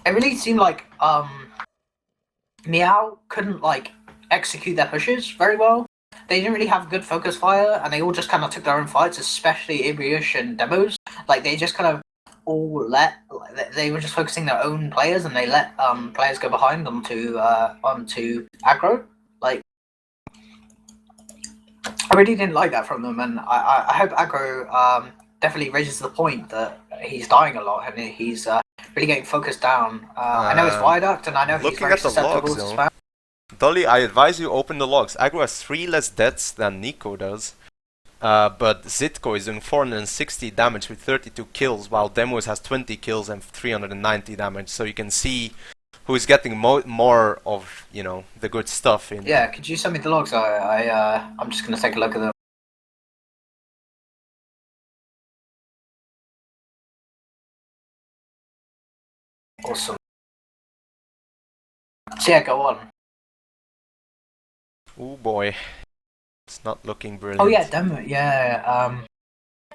It really seemed like Miawww couldn't like execute their pushes very well. They didn't really have good focus fire, and they all just kind of took their own fights, especially Ibriush and Demos. Like they just kind of all they were just focusing their own players, and they let players go behind onto aggro. Like I really didn't like that from them, and I hope aggro definitely raises the point that he's dying a lot and he's really getting focused down. I know it's viaduct, and I know he's very susceptible to spam. Dolly, I advise you open the logs. Aggro has 3 less deaths than Nico does. But Zitko is doing 460 damage with 32 kills, while Demos has 20 kills and 390 damage. So you can see who's getting more of, you know, the good stuff in. Yeah, could you send me the logs? I'm just gonna take a look at them. Awesome. So yeah, go on. Oh boy. It's not looking brilliant. Oh yeah, Demo, yeah.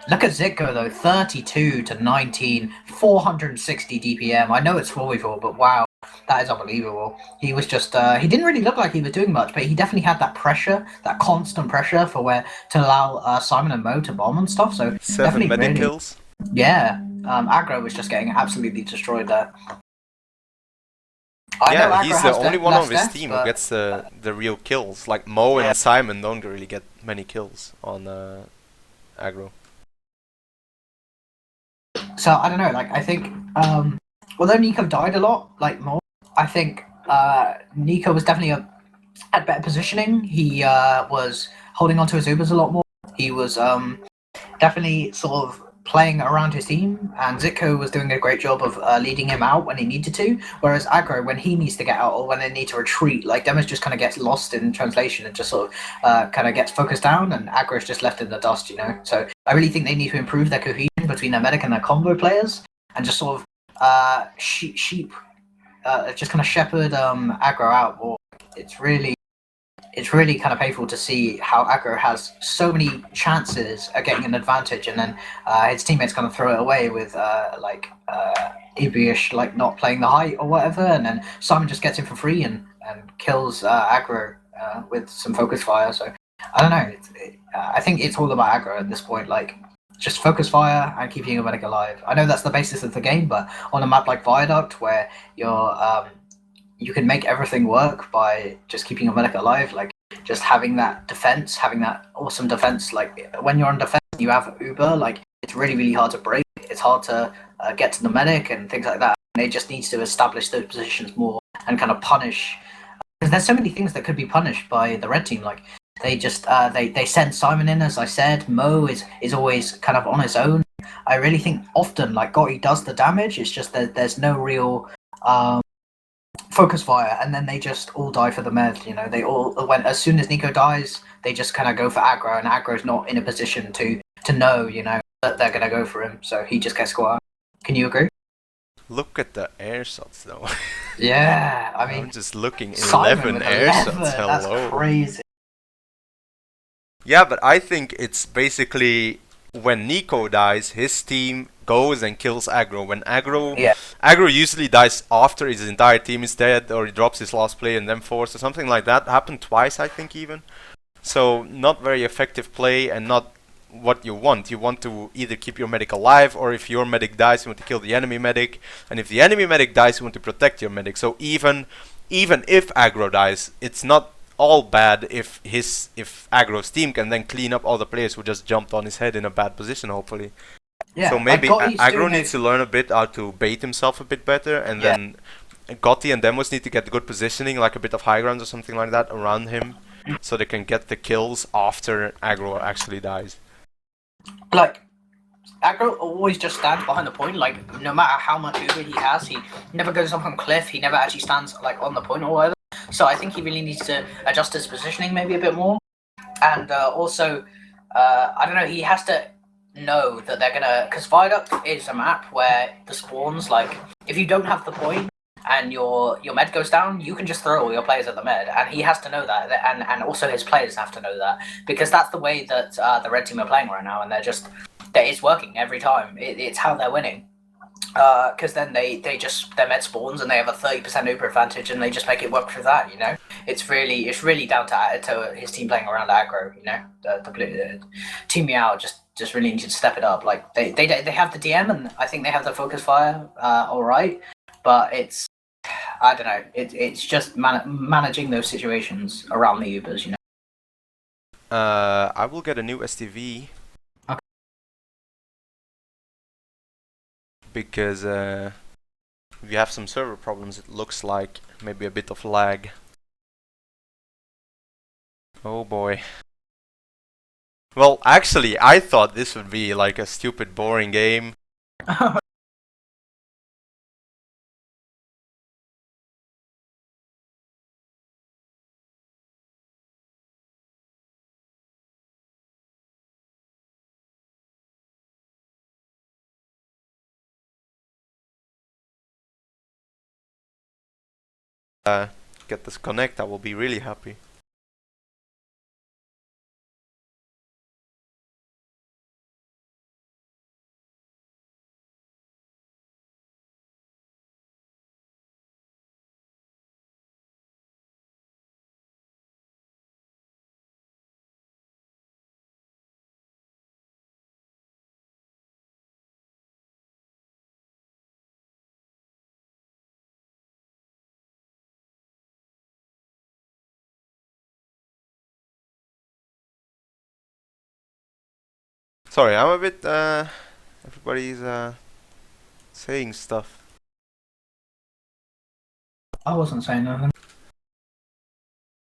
Look at Zitko though, 32 to 19, 460 DPM. I know it's 4v4, but wow, that is unbelievable. He was just, he didn't really look like he was doing much, but he definitely had that pressure, that constant pressure to allow Simon and Mo to bomb and stuff. So 7 medic kills. Yeah, aggro was just getting absolutely destroyed there. Yeah, he's the only one of his team who gets the real kills. Like Mo and Simon don't really get many kills on aggro. So I don't know. Like I think, although Nico died a lot, like Mo, I think Nico was definitely had better positioning. He was holding onto his Ubers a lot more. He was definitely sort of playing around his team, and Zitko was doing a great job of leading him out when he needed to, whereas aggro, when he needs to get out or when they need to retreat, like Demos just kind of gets lost in translation and just sort of kind of gets focused down, and aggro is just left in the dust, you know. So I really think they need to improve their cohesion between their medic and their combo players, and just sort of just kind of shepherd aggro out more. It's really kind of painful to see how aggro has so many chances at getting an advantage, and then his teammates kind of throw it away with Ibriush like not playing the height or whatever, and then Simon just gets in for free and kills aggro with some focus fire. So I don't know. I think it's all about aggro at this point. Like just focus fire and keeping your medic alive. I know that's the basis of the game, but on a map like Viaduct where you're you can make everything work by just keeping your medic alive, like just having that defense, having that awesome defense. Like when you're on defense, you have Uber, like it's really, really hard to break. It's hard to get to the medic and things like that. And it just needs to establish those positions more and kind of punish. Because there's so many things that could be punished by the red team. Like they just they send Simon in, as I said. Mo is always kind of on his own. I really think often like Gotti does the damage. It's just that there's no real focus fire, and then they just all die for the med. You know, they all as soon as Nico dies, they just kind of go for aggro, and aggro's not in a position to know, you know, that they're gonna go for him, so he just gets squat. Can you agree? Look at the air shots though. Yeah, I mean, I'm just looking. 11 air shots. Hello. That's crazy. Yeah, but I think it's basically when Nico dies, his team goes and kills aggro. When aggro usually dies after his entire team is dead, or he drops his last play and then force or something like that. Happened twice, I think, even. So not very effective play, and not what you want. You want to either keep your medic alive, or if your medic dies, you want to kill the enemy medic. And if the enemy medic dies, you want to protect your medic. So even if aggro dies, it's not all bad if aggro's team can then clean up all the players who just jumped on his head in a bad position, hopefully. Yeah, so maybe aggro needs to learn a bit how to bait himself a bit better, and then Gotti and Demos need to get good positioning, like a bit of high grounds or something like that around him, so they can get the kills after aggro actually dies. Like aggro always just stands behind the point. Like no matter how much Uber he has, he never goes up on cliff. He never actually stands like on the point or whatever. So I think he really needs to adjust his positioning maybe a bit more, and also I don't know. He has to know that they're gonna, because Viaduct is a map where the spawns, like, if you don't have the point and your med goes down, you can just throw all your players at the med, and he has to know that, and also his players have to know that, because that's the way that the red team are playing right now, and it's working every time. It's how they're winning. Because then their med spawns and they have a 30% Uber advantage and they just make it work for that, you know. It's really down to his team playing around aggro, you know. The Team Miawww just really need to step it up. Like they have the DM and I think they have the focus fire all right, but it's I don't know. It's just managing those situations around the Ubers, you know. I will get a new STV. Okay. Because we have some server problems. It looks like maybe a bit of lag. Oh boy. Well, actually, I thought this would be like a stupid, boring game. Get this connect, I will be really happy. Sorry, I'm a bit everybody's saying stuff. I wasn't saying nothing.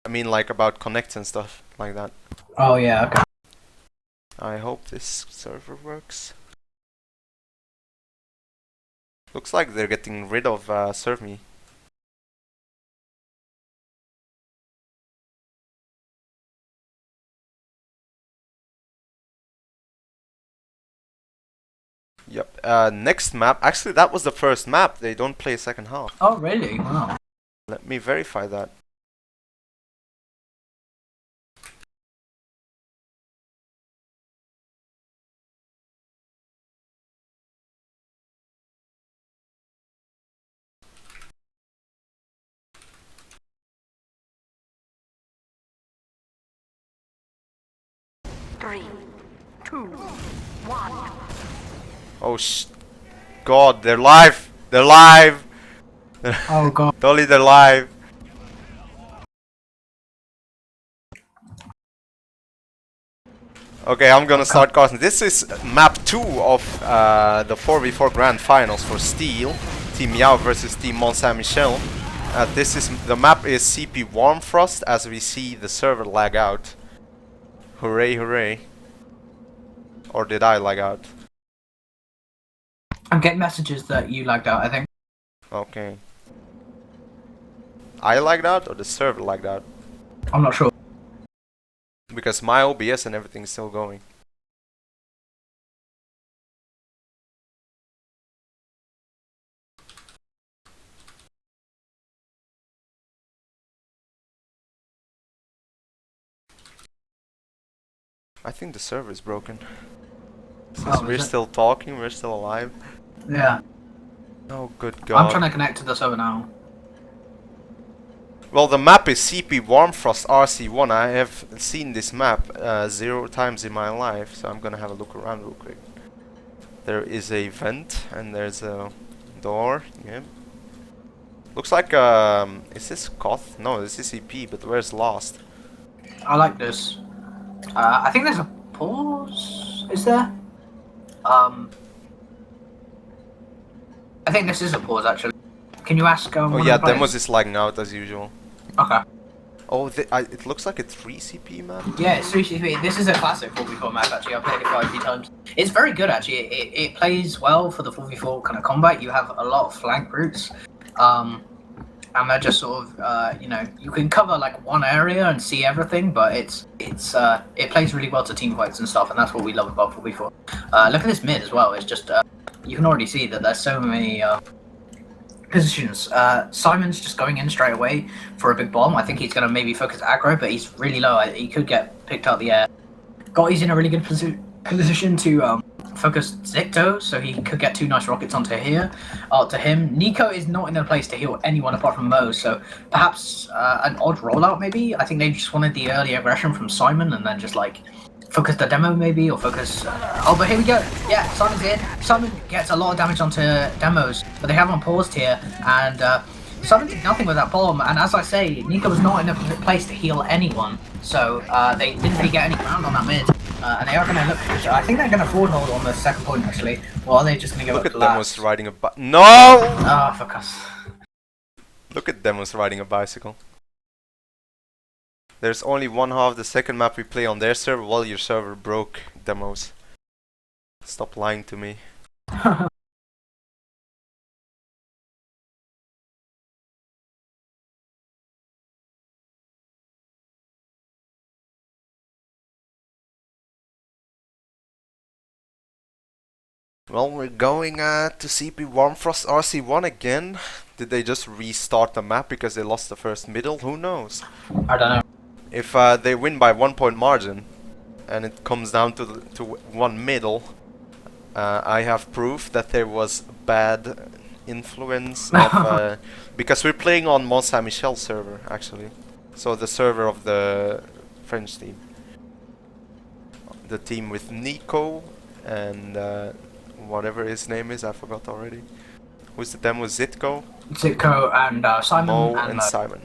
I mean like about connects and stuff like that. Oh yeah, okay. I hope this server works. Looks like they're getting rid of serve me. Yep. Next map. Actually, that was the first map. They don't play second half. Oh really? Wow. Let me verify that. Three, two, one. Oh God, they're live! They're live! Oh god. Dolly, they're live! Okay, I'm gonna start casting. This is map 2 of the 4v4 Grand Finals for Steel. Team Miawww versus Team Michel. The map is CP Warm Frost as we see the server lag out. Hooray, hooray. Or did I lag out? I'm getting messages that you lagged out, I think. Okay. I lagged out or the server lagged out? I'm not sure. Because my OBS and everything is still going. I think the server is broken. Since we're still talking, we're still alive. Yeah. Oh good god. I'm trying to connect to the server now. Well, the map is CP Warmfrost RC1. I have seen this map 0 times in my life, so I'm gonna have a look around real quick. There is a vent and there's a door. Yep. Looks like is this Koth? No, this is CP, but where's Lost? I like this. I think there's a pause. Is there? I think this is a pause actually. Can you ask? Oh yeah, Demos is lagging out as usual. Okay. Oh, it looks like a 3 CP map. Yeah, it's 3CP. This is a classic 4v4 map actually. I've played it quite a few times. It's very good actually. It plays well for the 4v4 kind of combat. You have a lot of flank routes. and they're just sort of you know, you can cover like one area and see everything, but it plays really well to team fights and stuff, and that's what we love about 4v4. Look at this mid as well. It's just you can already see that there's so many positions. Simon's just going in straight away for a big bomb. I think he's going to maybe focus aggro, but he's really low. He could get picked out the air. Gotti's in a really good position to focus Zicto, so he could get 2 nice rockets onto here, to him. Nico is not in a place to heal anyone apart from Mo, so perhaps an odd rollout maybe. I think they just wanted the early aggression from Simon and then just like focus the demo maybe, or focus... oh, but here we go. Yeah, Simon's in. Simon gets a lot of damage onto demos, but they have on paused here, and Simon did nothing with that bomb, and as I say, Nico was not in a place to heal anyone, so they didn't really get any ground on that mid. And they are going to look... I think they're going to forward hold on the second point, actually. Or are they just going to go Look up at to Demos last? riding a No! Ah, fuck us. Look at Demos riding a bicycle. There's only one half the second map we play on their server while your server broke, Demos. Stop lying to me. Well, we're going to CP Warmfrost RC1 again. Did they just restart the map because they lost the first middle? Who knows? I don't know. If they win by 1 point margin and it comes down to one middle, I have proof that there was bad influence of, because we're playing on Michel server actually, so the server of the French team, the team with Nico and whatever his name is, I forgot already. Who's the demo? Zitko, and Simon Mo and Simon.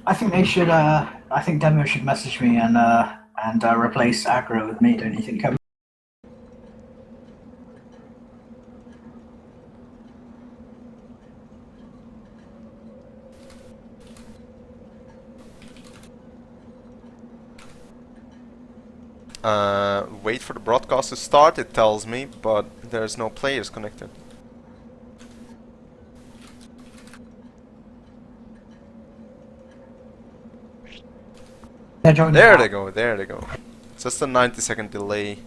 I think they should. I think Demo should message me and replace aggro with me. Don't you think, Kevin? Wait for the broadcast to start, it tells me, but there's no players connected. There they go, there they go. Just a 90-second delay.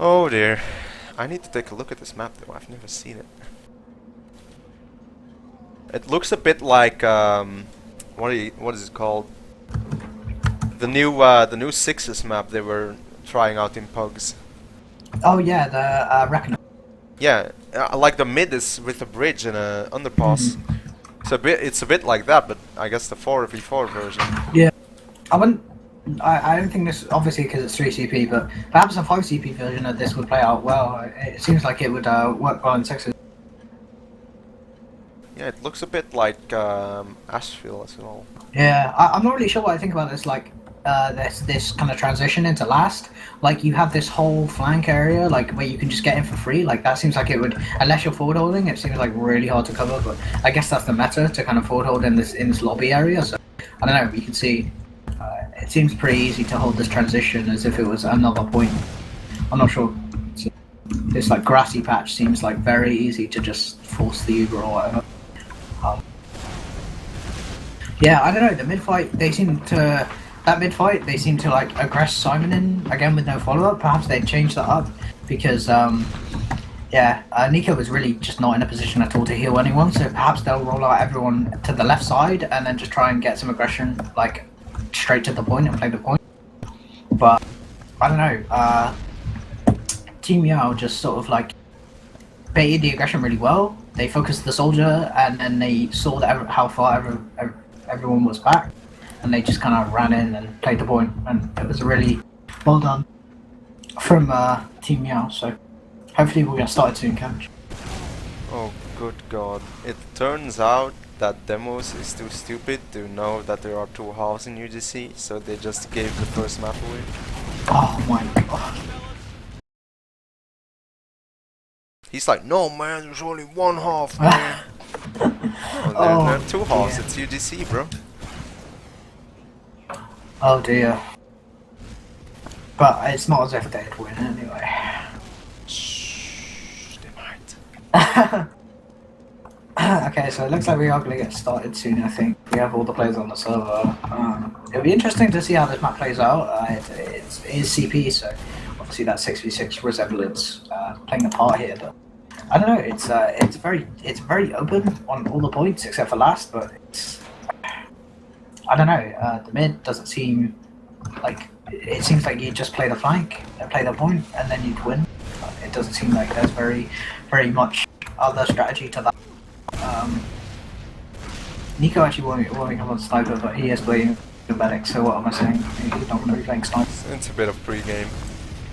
Oh dear. I need to take a look at this map though, I've never seen it. It looks a bit like, what is it called? The new Sixes map they were trying out in Pugs. Oh yeah, the Reckoner. Yeah, like the mid is with a bridge and a underpass. It's a bit like that, but I guess the 4v4 version. Yeah, I don't think this, obviously because it's 3CP, but perhaps a 5CP version of this would play out well. It seems like it would work well in Sixes. Yeah, it looks a bit like Asheville as well. Yeah, I'm not really sure what I think about this. Like, this kind of transition into last. Like, you have this whole flank area, like where you can just get in for free. Like, that seems like it would, unless you're forward holding, it seems like really hard to cover. But I guess that's the meta, to kind of forward hold in this lobby area. So I don't know. You can see it seems pretty easy to hold this transition as if it was another point. I'm not sure. So this like grassy patch seems like very easy to just force the Uber or whatever. Yeah, I don't know. The mid fight, they seem to like aggress Simon in again with no follow up. Perhaps they'd change that up because Nico was really just not in a position at all to heal anyone. So perhaps they'll roll out everyone to the left side and then just try and get some aggression like straight to the point and play the point. But I don't know. Team Miawww just sort of like baited the aggression really well. They focused the soldier and then they saw that how far everyone was back, and they just kind of ran in and played the point, and it was really well done from Team Miawww. So hopefully we'll get started soon, Cam. Oh good god. It turns out that Demos is too stupid to know that there are 2 halves in UGC, so they just gave the first map away. Oh my god. He's like, no man, there's only 1 half, man. Well, there are 2 halves, it's UGC, bro. Oh dear. But it's not as if they'd win anyway. Shh, they might. Okay, so it looks like we are going to get started soon, I think. We have all the players on the server. It'll be interesting to see how this map plays out. It is CP, so obviously that 6v6 resemblance playing a part here. But I don't know, it's very open on all the points except for last, but it's... I don't know, the mid doesn't seem like... It seems like you just play the flank, play the point, and then you'd win. It doesn't seem like there's very much other strategy to that. Nico actually won't become a sniper, but he is playing the medic, so what am I saying? He's not going to be playing sniper. It's a bit of pre-game.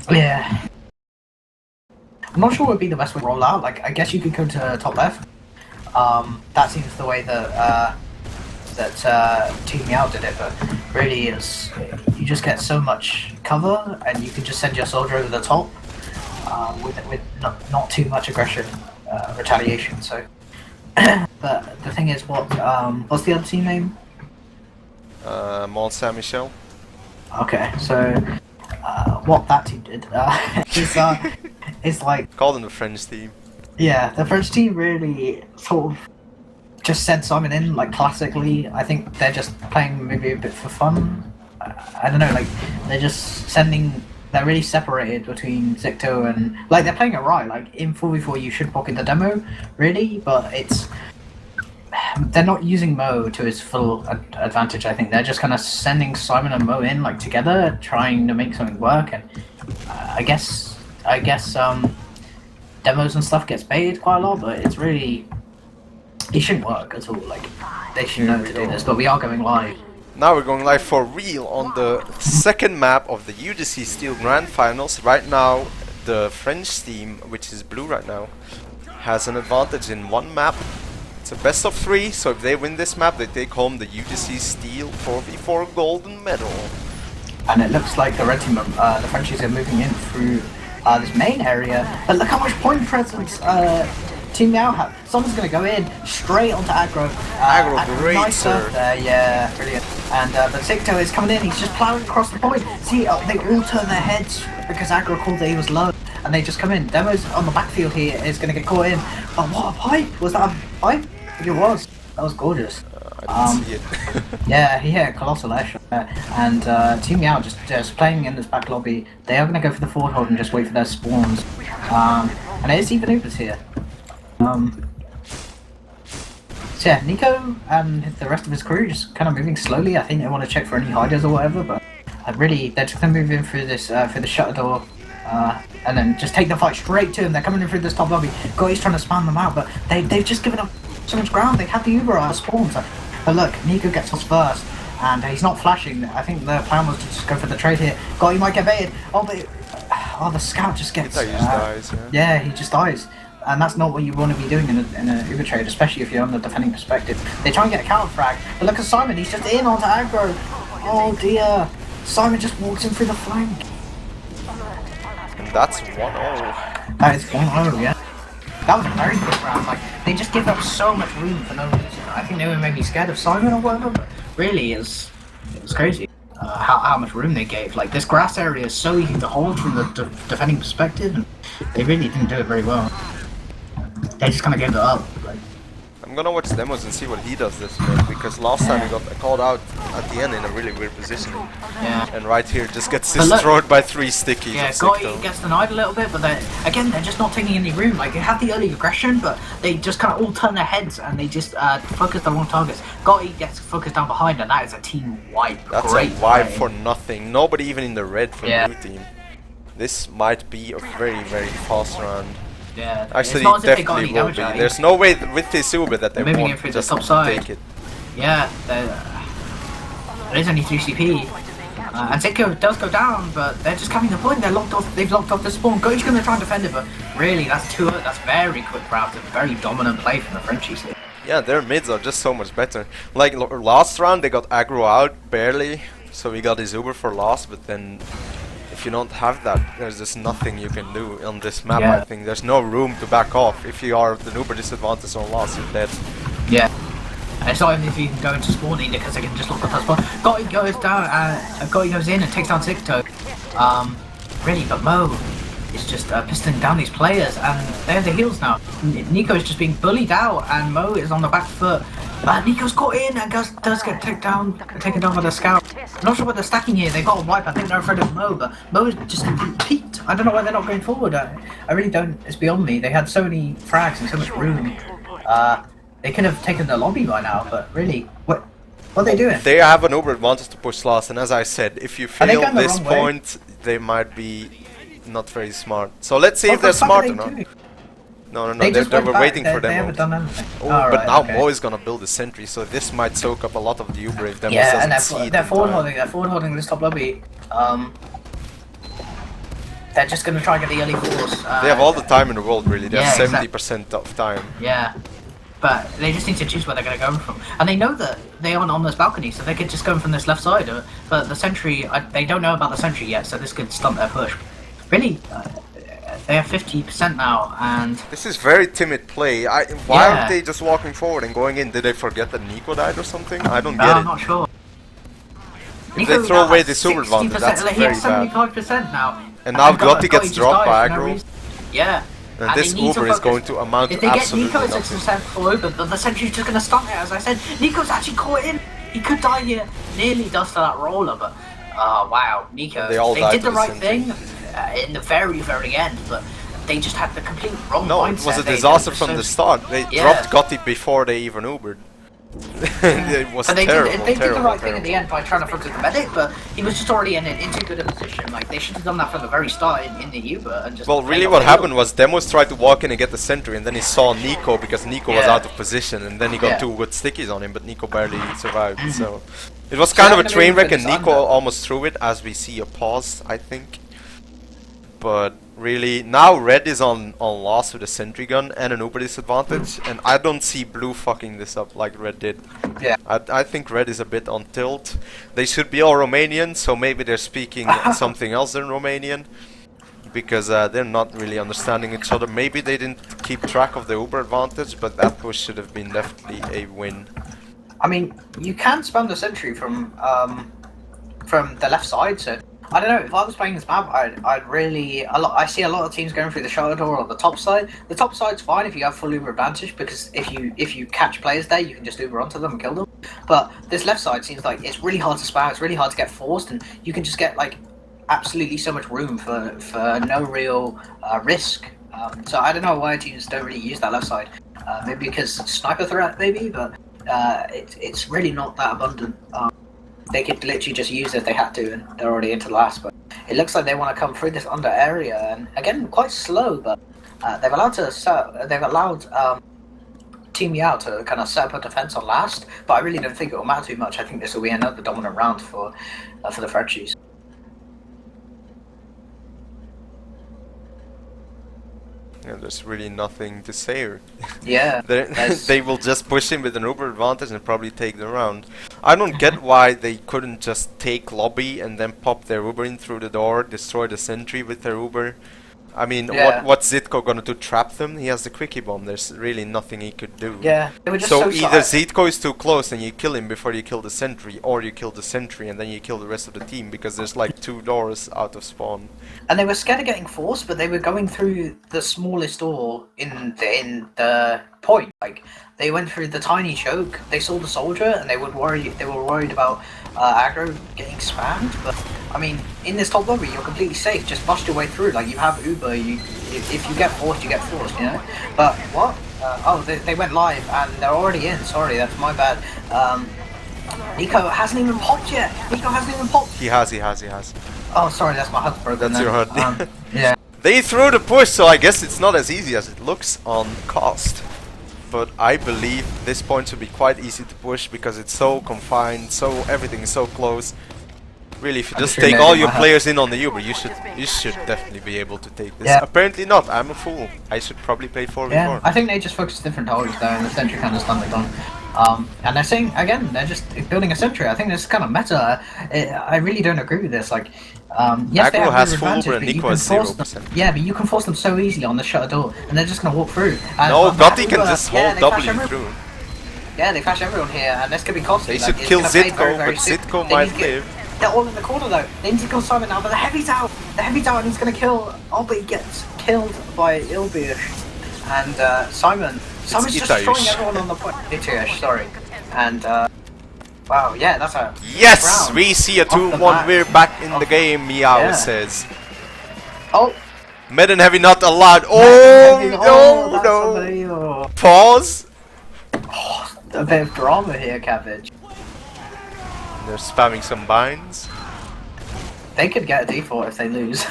Yeah. I'm not sure what would be the best way to roll out. Like, I guess you could go to top left. That seems the way that Team Miawww did it, but really is you just get so much cover, and you can just send your soldier over the top with not too much aggression, retaliation. So. But the thing is, what's the other team name? Michel. Okay, so what that team did is like... Call them the French team. Yeah, the French team really sort of just sent Simon in, like, classically. I think they're just playing maybe a bit for fun. I don't know, like, they're just sending... They're really separated between Zicto and... Like, they're playing it right. Like, in 4v4 you should pocket the demo, really, but it's... They're not using Mo to his full advantage, I think. They're just kind of sending Simon and Mo in, like, together, trying to make something work, and I guess demos and stuff gets baited quite a lot, but it's really... It shouldn't work at all. Like, they should know to do this, but we are going live. Now we're going live for real on the second map of the UGC Steel Grand Finals. Right now, the French team, which is blue right now, has an advantage in one map. It's a best of 3, so if they win this map, they take home the UGC Steel 4v4 golden medal. And it looks like the red team, the Frenchies are moving in through this main area. But look how much point presence Team Miawww have. Someone's going to go in straight onto aggro. Aggro, great, nice sir. There, yeah, brilliant. And but Zicto is coming in. He's just plowing across the point. See, they all turn their heads because aggro called that he was low, and they just come in. Demo's on the backfield here is going to get caught in. Oh, what a pipe! Was that a pipe? I think it was. That was gorgeous. I didn't see it. yeah, colossal airshot there. And Team Miawww just playing in this back lobby. They are going to go for the forward hold and just wait for their spawns. And it is even Ubers here. So yeah, Nico and the rest of his crew just kind of moving slowly. I think they want to check for any hiders or whatever, but really they're just going to move in through this through the shutter door, and then just take the fight straight to him. They're coming in through this top lobby. Goty's trying to spam them out, but they've just given up so much ground. They had the Uber out of spawn. So. But look, Nico gets us first, and he's not flashing. I think the plan was to just go for the trade here. Goty might get baited. Oh, the scout just gets. He just dies. Yeah, he just dies. And that's not what you want to be doing in a Uber trade, especially if you're on the defending perspective. They try and get a counter frag, but look at Simon, he's just in onto aggro. Oh dear. Simon just walks in through the flank. And that's 1-0. That is 1-0, yeah. That was a very quick round. Like, they just give up so much room for no reason. I think they were maybe scared of Simon or whatever, but really it was crazy. How much room they gave. Like, this grass area is so easy to hold from the defending perspective, and they really didn't do it very well. They just kind of gave it up. Like. I'm gonna watch demos and see what he does this game, because last time he got called out at the end in a really weird position. Yeah. And right here just gets destroyed by 3 stickies. Yeah, Goty gets denied a little bit, but they're just not taking any room. Like, they have the early aggression, but they just kind of all turn their heads and they just focus on wrong targets. Goty gets focused down behind, and that is a team wipe. That's Great a wipe play. for nothing. Nobody even in the red for the blue team. This might be a very, very fast round. Yeah, actually, it's definitely will be. There's no way with this Uber that they won't just the top side. take it. Yeah, there is only 3 CP. And Zicto does go down, but they're just coming to the point. They've locked off the spawn. Goty's going to try and defend it, but really, that's very quick route. A very dominant play from the Frenchies here. Yeah, their mids are just so much better. Like last round, they got aggro out barely, so we got his Uber for loss, but then if you don't have that, there's just nothing you can do on this map. I think there's no room to back off. If you are the Uber disadvantage on loss, you're dead. Yeah. And it's not even if you can go into spawn either, because they can just look at that spawn. Gotti goes down, Gotti goes in and takes down Zicto. Really, but Mo is just pistoling down these players, and they're the heels now. Nico is just being bullied out, and Mo is on the back foot. Nico's caught in and does get taken down by the scout. I'm not sure what they're stacking here. They've got a wipe. I think they're afraid of Mo, but Mo is just peaked. I don't know why they're not going forward. I really don't. It's beyond me. They had so many frags and so much room. They could have taken the lobby by now, but really, what are they doing? They have an over advantage to push last, and as I said, if you fail this point, they might be not very smart. So let's see if they're smart or not. No, they were waiting for them. They haven't done anything. But now Mo is gonna build a sentry, so this might soak up a lot of the Uber if Demos doesn't see it. They're forward holding this top lobby. They're just gonna try and get the early force. They have all the time in the world, really. They have 70% of time. Yeah. But they just need to choose where they're going to go from. And they know that they aren't on this balcony, so they could just go from this left side. But the sentry, they don't know about the sentry yet, so this could stunt their push. Really, they have 50% now, and... This is very timid play. Why aren't they just walking forward and going in? Did they forget that Nico died or something? I don't get it. I'm not sure. If they throw away the super advantage, that's very bad. He has 75% now. And now Gotti gets dropped by aggro. Yeah. And this Uber is going to amount to absolutely nothing. If they get Nico, it's a successful Uber, but the sentry's just going to stun it, as I said. Nico's actually caught in. He could die here. Nearly does to that roller, but... wow, Nico. They did the right thing in the very, very end, but they just had the complete wrong mindset. No, it was a disaster from the start. They dropped Gotti before they even Ubered. It was terrible. They did the right thing in the end by trying to focus the medic, but he was just already in too good a position. Like, they should have done that from the very start in the Uber and just... Well, really what happened was Demos tried to walk in and get the sentry, and then he saw Nico because Nico was out of position, and then he got 2 good stickies on him, but Nico barely survived, so... It was kind of a train wreck, and Nico almost threw it, as we see a pause, I think. But really, now Red is on loss with a sentry gun and an Uber disadvantage, and I don't see Blue fucking this up like Red did. Yeah. I think Red is a bit on tilt. They should be all Romanian, so maybe they're speaking something else than Romanian, because they're not really understanding each other. Maybe they didn't keep track of the Uber advantage, but that push should have been definitely a win. I mean, you can spam the sentry from the left side, so I don't know, if I was playing this map, I'd really... I see a lot of teams going through the shutter door or the top side. The top side's fine if you have full Uber advantage, because if you catch players there, you can just Uber onto them and kill them. But this left side seems like it's really hard to spam, it's really hard to get forced, and you can just get, like, absolutely so much room for no real risk. So I don't know why teams don't really use that left side. Maybe because sniper threat, maybe, but it's really not that abundant. They could literally just use it if they had to, and they're already into the last. But it looks like they want to come through this under area, and again, quite slow. But they've allowed Team Miawww to kind of set up a defense on last. But I really don't think it will matter too much. I think this will be another dominant round for the Frenchies. Yeah, there's really nothing to say. Yeah. They will just push him with an Uber advantage and probably take the round. I don't get why they couldn't just take lobby and then pop their Uber in through the door, destroy the sentry with their Uber. I mean, what's Zitko gonna do? Trap them? He has the quickie bomb. There's really nothing he could do. Yeah, they were just so either Zitko is too close and you kill him before you kill the sentry, or you kill the sentry and then you kill the rest of the team, because there's like 2 doors out of spawn. And they were scared of getting forced, but they were going through the smallest door in the point. Like, they went through the tiny choke. They saw the soldier, and they were worried about aggro getting spammed. But I mean, in this top lobby, you're completely safe. Just bust your way through. Like, you have Uber. If you get forced, you get forced. You know. But what? They went live, and they're already in. Sorry, that's my bad. Nico hasn't even popped yet. Nico hasn't even popped. He has. Oh, sorry, that's my HUD broken. That's your HUD. Yeah. They threw the push, so I guess it's not as easy as it looks on cost. But I believe this point should be quite easy to push because it's so confined, so everything is so close. Really, if you just take all your players in on the Uber, you should definitely be able to take this. Yeah. Apparently not. I'm a fool. I should probably play 4v4. Yeah, I think they just focus different targets there, and the sentry kind of stunned the gun. And they're saying again, they're just building a sentry. I think this is kind of meta. I really don't agree with this. Like, yes, they have has full advantage, but you can force them. Yeah, but you can force them so easily on the shutter door, and they're just gonna walk through. No, Gotti can just hold W through. Yeah, they flash everyone here, and this could be costly. They like, should it's kill gonna fade very, Zitko, very but soon. Zitko They might need to get- live. They're all in the corner though. They need to kill Simon now, but the heavy's out. The heavy's out, and he's gonna kill. Albie gets killed by Ilbish, and Simon's just Itayush. destroying everyone on the point. Itayush, sorry. And wow, yeah, that's a Yes, round we see a off the 2-1. bat. We're back in the game. Miawww Yeah. says. Oh, Med and heavy not allowed. oh, Oh that's no! unbelievable. Pause. A bit of drama here, Cabbage. They're spamming some binds. They could get a default if they lose.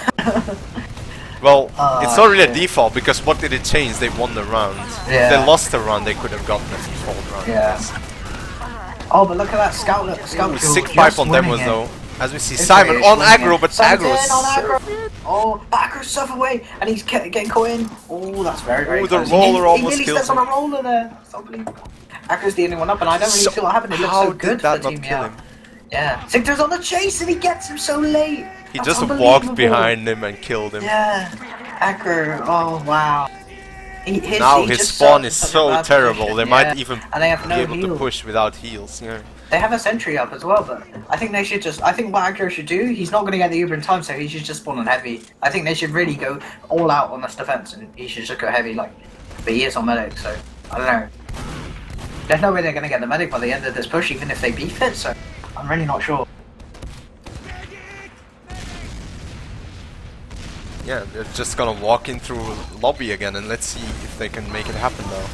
Well, it's not really a shit. default because what did it change? They won the round. If Yeah. they lost the round, they could have gotten a default round. Yeah. Oh, but look at that scout! Look, scout Ooh, kill, sick just pipe on winning demos it. though. As we see It's Simon British on winning aggro, it. but Simon's aggro. in on aggro. Oh, but aggro's stuff away, and he's getting caught in. Oh, that's very, very Ooh, the close. roller he almost nearly killed steps on him. a roller there. It's unbelievable. Aggro's the only one up, and I don't really So- see what happened. It looks how so good did that for the not team. kill Yeah. him? Yeah. Zictor's on the chase, and he gets him so late. He That's just walked unbelievable. behind him and killed him. Yeah. Aggro. Oh wow. Now he his just spawn sucks is in such a so bad terrible. position. They might even and they have be no able to heal. push without heals. Yeah. They have a sentry up as well, but I think they should just. I think what Aggro should do, he's not going to get the Uber in time, so he should just spawn on heavy. I think they should really go all out on this defense, and he should just go heavy, like. But he is on medic, so I don't know. There's no way they're going to get the medic by the end of this push, even if they beef it. So I'm really not sure. Yeah, they're just gonna walk in through lobby again, and let's see if they can make it happen now.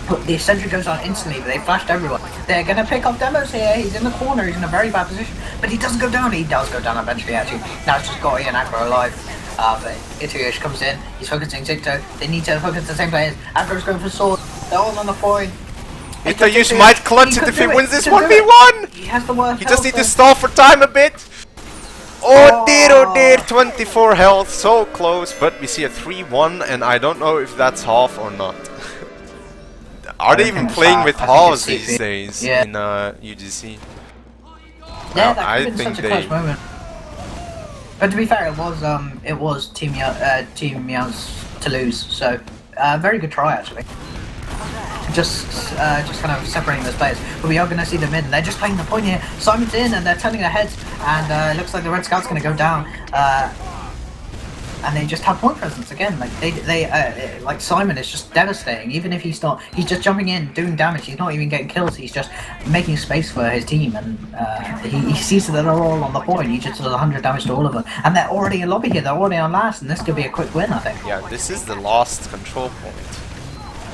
But the sentry goes on instantly, but they flashed everyone. They're gonna pick up demos here. He's in the corner. He's in a very bad position, but he doesn't go down. He does go down eventually. Actually, now it's just got Ian Aggro alive. But Itayush comes in. He's focusing Zicto. They need to focus the same players. Aggro's going for sword. They're all on the point. Itayush might clutch it if he could do wins this He could do it. 1v1! He has the worst. He just health needs to there. stall for time a bit. Oh dear, 24 health, so close, but we see a 3-1, and I don't know if that's half or not. Are they don't even think it's playing half. with I think halves it's these CP. days Yeah. in UGC? Yeah, that I could have been think such a close moment. But to be fair, it was Team Meow's to lose, so very good try actually. Just kind of separating those players. But we are going to see the mid, and they're just playing the point here. Simon's in, and they're turning their heads, and it looks like the Red Scout's going to go down. And they just have point presence again. Like like Simon is just devastating. Even if he's just jumping in, doing damage. He's not even getting kills. He's just making space for his team, and he sees that they're all on the point. He just does 100 damage to all of them, and they're already in lobby here. They're already on last, and this could be a quick win, I think. Yeah, this is the last control point.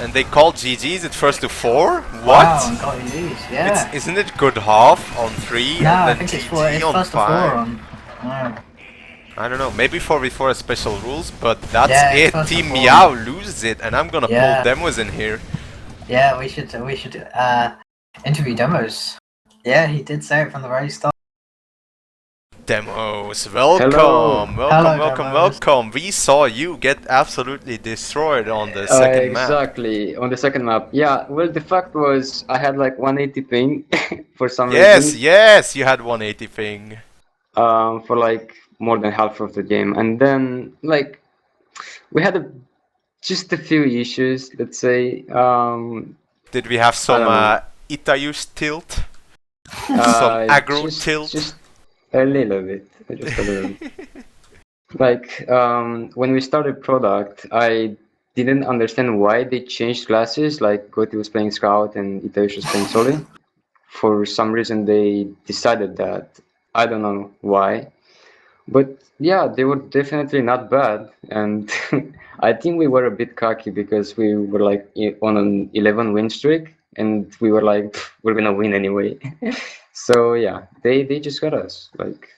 And they called GG's at first to 4? What? Wow, and got these, yeah. Isn't it good half on 3 No, I and then think it's GG on first to 5? 4 on. Yeah. I don't know, maybe 4v4 has special rules, but that's Yeah, it's it. first Team to 4. Miawww loses it, and I'm gonna Yeah. pull demos in here. Yeah, we should interview demos. Yeah, he did say it from the very start. Demos, welcome, Hello. welcome, Demos. welcome. We saw you get absolutely destroyed on the second map. Exactly, on the second map. Yeah, well, the fact was I had like 180 ping for some Yes, reason. yes, you had 180 ping. For like more than half of the game, and then like we had just a few issues. Let's say. Did we have some know. Itayush tilt? Some aggro tilt? Just a little bit, just a little bit. Like when we started product, I didn't understand why they changed classes. Like Gotti was playing Scout and Itayush was playing Soli. For some reason, they decided that. I don't know why, but yeah, they were definitely not bad. And I think we were a bit cocky because we were like on an 11 win streak, and we were like, we're gonna win anyway. So yeah, they just got us. Like,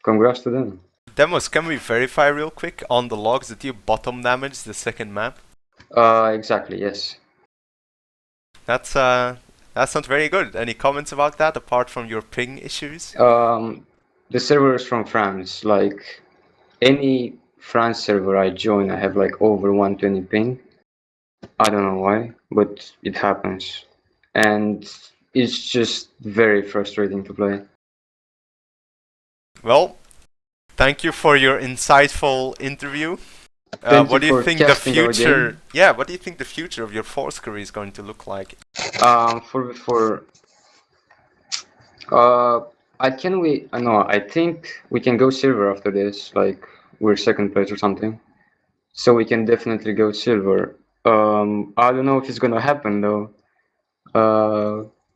congrats to them. Demos, can we verify real quick on the logs that you bottom damaged the second map? Exactly, yes. That's not very good. Any comments about that apart from your ping issues? The server is from France. Like any France server I join, I have like over 120 ping. I don't know why, but it happens, and it's just very frustrating to play. Well, thank you for your insightful interview. Thank What do you you for think the casting our future? game. Yeah, what do you think the future of your Force career is going to look like? For uh, I can we no, I think we can go silver after this. Like we're second place or something, so we can definitely go silver. I don't know if it's gonna happen though.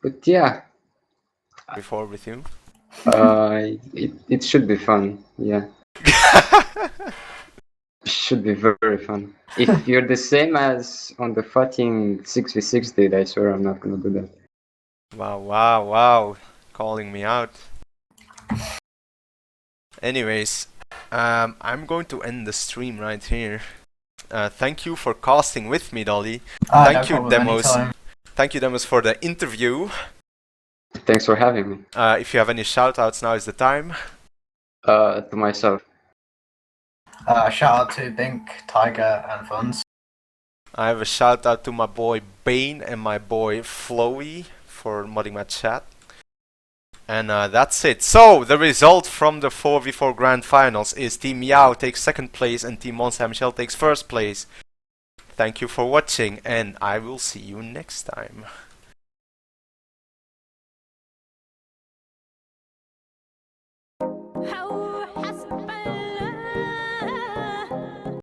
But yeah, Before with you. it should be fun. Yeah, should be very fun. If you're the same as on the fucking 6v6 date, I swear I'm not gonna do that. Wow, wow, wow. Calling me out. Anyways, I'm going to end the stream right here. Thank you for casting with me, Dolly. Thank you, Demos. Thank you, Demos, for the interview. Thanks for having me. If you have any shoutouts, now is the time. To myself. Shout out to Bink, Tiger, and Funds. I have a shout out to my boy Bane and my boy Flowy for modding my chat. And that's it. So, the result from the 4v4 Grand Finals is Team Miawww takes second place and Team Monster Michel takes first place. Thank you for watching, and I will see you next time.